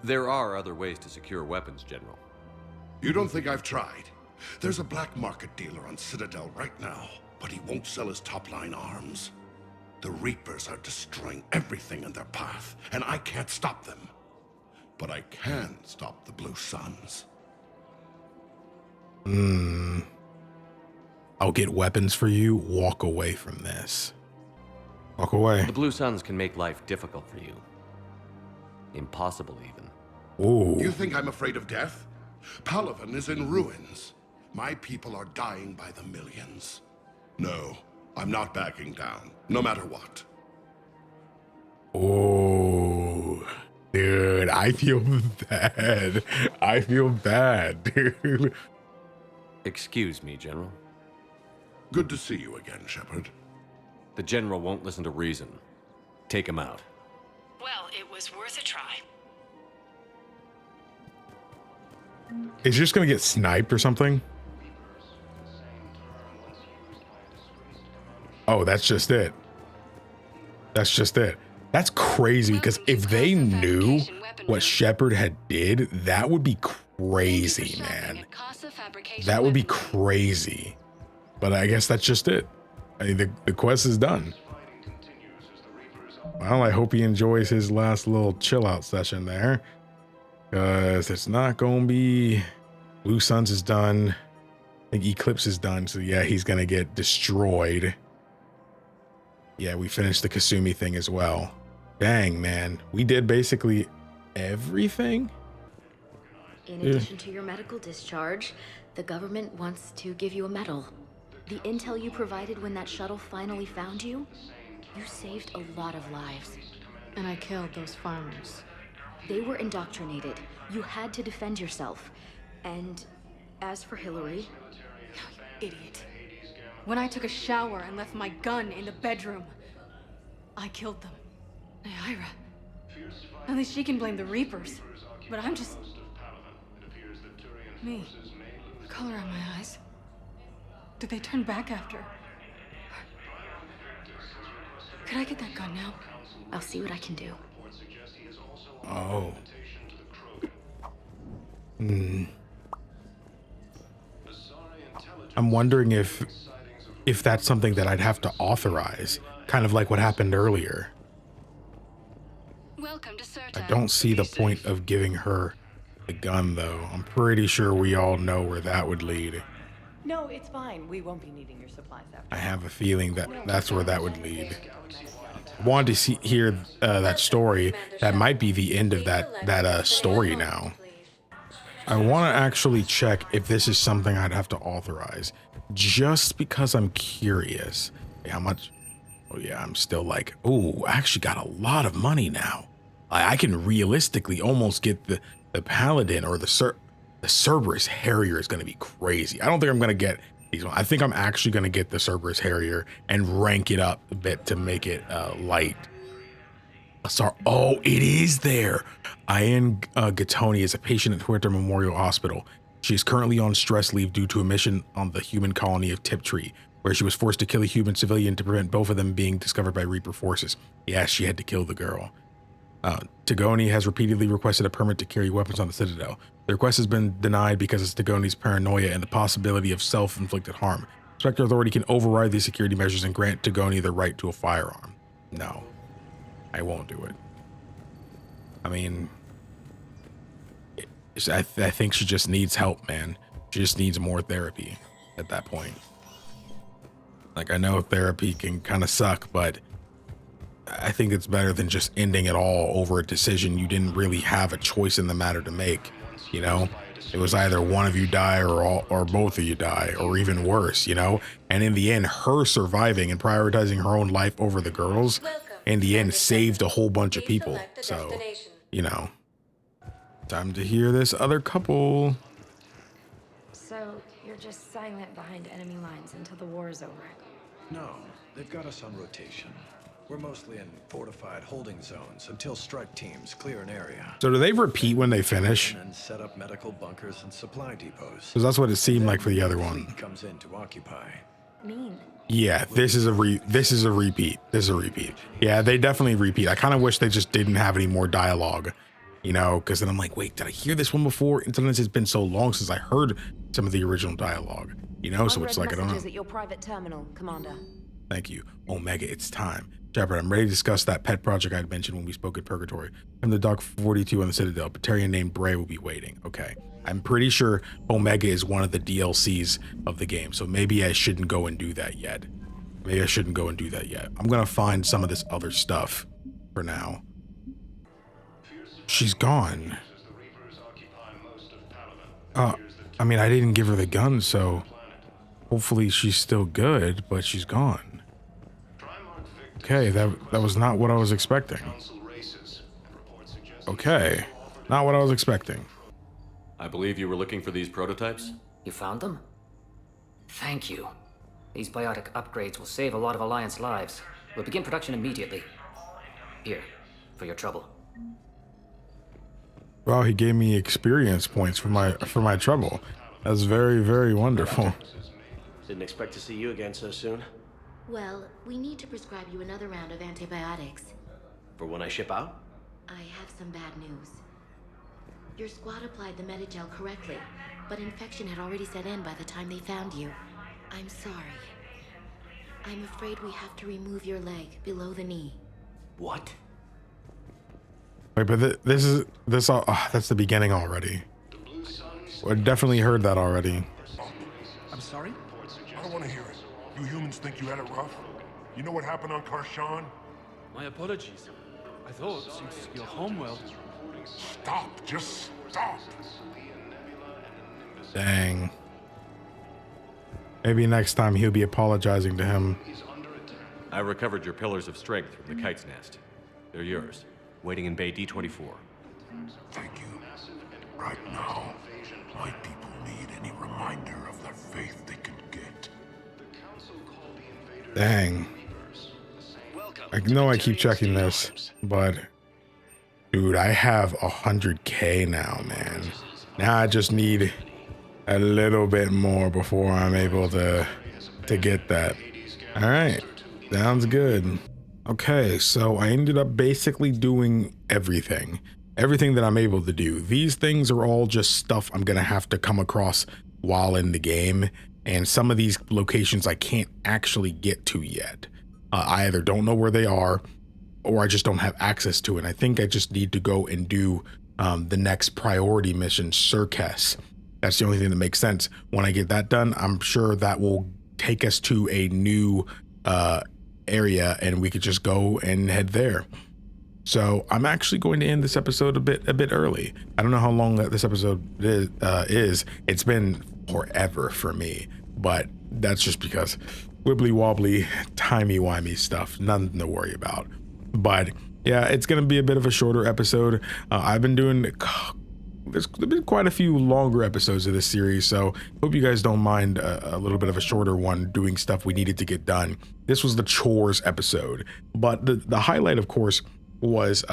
There are other ways to secure weapons, General.
You don't think I've tried? There's a black market dealer on Citadel right now, but he won't sell his top-line arms. The Reapers are destroying everything in their path, and I can't stop them. But I can stop the Blue Suns.
I'll get weapons for you. Walk away from this. Walk away.
The Blue Suns can make life difficult for you. Impossible, even.
Ooh.
You think I'm afraid of death? Palaven is in ruins. My people are dying by the millions. No, I'm not backing down, no matter what.
Oh, dude, I feel bad. I feel bad, dude.
Excuse me, General.
Good to see you again, Shepard.
The General won't listen to reason. Take him out.
Well, it was worth a try.
Is he just gonna get sniped or something? Oh, that's just it. That's just it. That's crazy, because if they knew what Shepard had did, that would be crazy, man. That would be crazy. But I guess that's just it. I mean, the quest is done. Well, I hope he enjoys his last little chill out session there. Because it's not going to be... Blue Suns is done. I think Eclipse is done. So yeah, he's going to get destroyed. Yeah, we finished the Kasumi thing as well. Dang, man. We did basically everything?
In addition to your medical discharge, the government wants to give you a medal. The intel you provided when that shuttle finally found you, you saved a lot of lives.
And I killed those farmers.
They were indoctrinated. You had to defend yourself. And as for Hillary...
You idiot. When I took a shower and left my gun in the bedroom, I killed them. Ira. At least she can blame the Reapers. But I'm just... me. The color on my eyes. Did they turn back after? Could I get that gun now?
I'll see what I can do.
Oh. I'm wondering if that's something that I'd have to authorize, kind of like what happened earlier.
Welcome to Citadel.
I don't see the point of giving her the gun, though. I'm pretty sure we all know where that would lead.
No, it's fine. We won't be needing your supplies after.
I have a feeling that that's where that would lead. Wanted to hear that story. That might be the end of that story now. I want to actually check if this is something I'd have to authorize, just because I'm curious. How much? Oh yeah, I'm still like, oh, I actually got a lot of money now. I can realistically almost get the Paladin or the Cerberus Harrier is going to be crazy. I don't think I'm going to get these ones. I think I'm actually going to get the Cerberus Harrier and rank it up a bit to make it light. Sorry. Oh, it is there. Ian Gattoni is a patient at Huerta Memorial Hospital. She is currently on stress leave due to a mission on the human colony of Tiptree, where she was forced to kill a human civilian to prevent both of them being discovered by Reaper forces. Yes, she had to kill the girl. Tagoni has repeatedly requested a permit to carry weapons on the Citadel. The request has been denied because of Tagoni's paranoia and the possibility of self-inflicted harm. Spectre Authority can override these security measures and grant Tagoni the right to a firearm. No, I won't do it. I mean, I think she just needs help, man. She just needs more therapy at that point. Like, I know therapy can kind of suck, but I think it's better than just ending it all over a decision you didn't really have a choice in the matter to make. You know, it was either one of you die or both of you die, or even worse, you know. And in the end, her surviving and prioritizing her own life over the girls, in the end, saved a whole bunch of people. So, you know, time to hear this other couple.
So you're just silent behind enemy lines until the war is over?
No, they've got us on rotation. We're mostly in fortified holding zones until strike teams clear an area.
So do they repeat when they finish?
And set up medical bunkers and supply depots.
Because that's what it seemed like for the other one.
Comes in to occupy.
Mean.
Yeah, this is a repeat. This is a repeat. Yeah, they definitely repeat. I kind of wish they just didn't have any more dialogue, you know, because then I'm like, wait, did I hear this one before? And sometimes it's been so long since I heard some of the original dialogue, you know, so it's like, I don't know.
At your private terminal, Commander.
Thank you. Omega, it's time. Shepard, I'm ready to discuss that pet project I had mentioned when we spoke at Purgatory. From the Dock 42 on the Citadel, Batarian named Bray will be waiting. Okay. I'm pretty sure Omega is one of the DLCs of the game, so maybe I shouldn't go and do that yet. I'm going to find some of this other stuff for now. She's gone. I mean, I didn't give her the gun, so hopefully she's still good, but she's gone. Okay, that was not what I was expecting. Okay, not what I was expecting.
I believe you were looking for these prototypes?
You found them? Thank you. These biotic upgrades will save a lot of Alliance lives. We'll begin production immediately. Here, for your trouble.
Well, he gave me experience points for my trouble. That's very, very wonderful.
Didn't expect to see you again so soon.
Well, we need to prescribe you another round of antibiotics.
For when I ship out?
I have some bad news. Your squad applied the Medigel correctly, but infection had already set in by the time they found you. I'm sorry. I'm afraid we have to remove your leg below the knee.
What?
Wait, but that's the beginning already. I definitely heard that already.
I'm sorry? I don't want to hear it. You humans think you had it rough? You know what happened on Karshan?
My apologies. I thought, since you're home well...
Stop. Just stop.
Dang. Maybe next time he'll be apologizing to him.
I recovered your pillars of strength from the kite's nest. They're yours, waiting in Bay D-24.
Thank you. Right now, my people need any reminder of the faith they can get.
Dang. I know I keep checking this, but dude, I have 100K now, man. Now I just need a little bit more before I'm able to get that. All right, sounds good. Okay, so I ended up basically doing everything that I'm able to do. These things are all just stuff I'm gonna have to come across while in the game, and some of these locations I can't actually get to yet. I either don't know where they are, or I just don't have access to it. And I think I just need to go and do the next priority mission, Cerberus. That's the only thing that makes sense. When I get that done, I'm sure that will take us to a new area, and we could just go and head there. So I'm actually going to end this episode a bit early. I don't know how long this episode is. It's been forever for me, but that's just because wibbly wobbly, timey-wimey stuff, nothing to worry about. But yeah, it's gonna be a bit of a shorter episode. I've been doing, there's been quite a few longer episodes of this series, so hope you guys don't mind a little bit of a shorter one, doing stuff we needed to get done. This was the chores episode, but the highlight, of course, was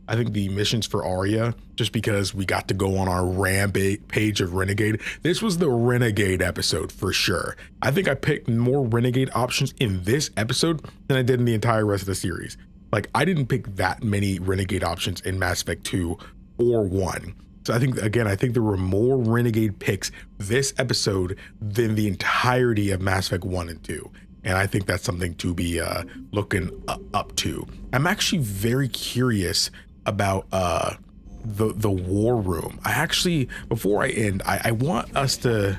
I think the missions for Arya, just because we got to go on our rampage of Renegade. This was the Renegade episode for sure. I think I picked more Renegade options in this episode than I did in the entire rest of the series. Like, I didn't pick that many Renegade options in Mass Effect 2 or 1. So I think there were more Renegade picks this episode than the entirety of Mass Effect 1 and 2. And I think that's something to be looking up to. I'm actually very curious about the war room. I actually, before I end, I want us to,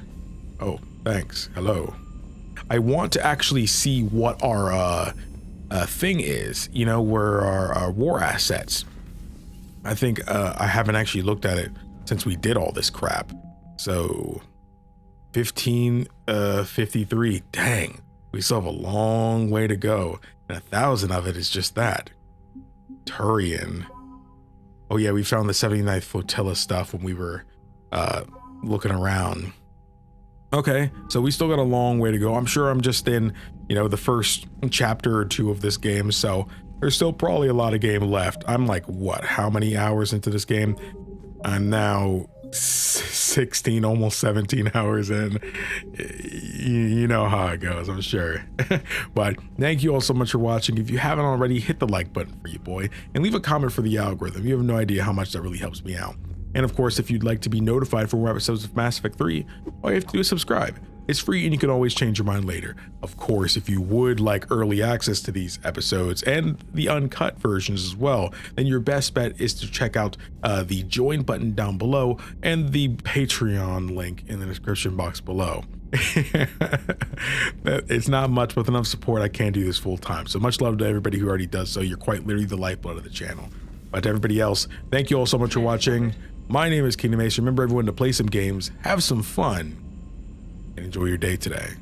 oh, thanks, hello. I want to actually see what our thing is, you know, where our war assets. I think I haven't actually looked at it since we did all this crap. So 1553, dang, we still have a long way to go, and 1,000 of it is just that. Turian. Oh yeah, we found the 79th Flotilla stuff when we were looking around. Okay, so we still got a long way to go. I'm sure I'm just in, you know, the first chapter or two of this game, so there's still probably a lot of game left. I'm like, what, how many hours into this game? I'm now 16, almost 17 hours in. You know how it goes, I'm sure. But thank you all so much for watching. If you haven't already, hit the like button for you, boy, and leave a comment for the algorithm. You have no idea how much that really helps me out. And of course, if you'd like to be notified for more episodes of Mass Effect 3, all you have to do is subscribe. It's free and you can always change your mind later. Of course, if you would like early access to these episodes and the uncut versions as well, then your best bet is to check out the join button down below and the Patreon link in the description box below. It's not much, with enough support I can't do this full time. So much love to everybody who already does so. You're quite literally the lifeblood of the channel. But to everybody else, thank you all so much for watching. My name is KingdomAce. Remember everyone to play some games, have some fun, and enjoy your day today.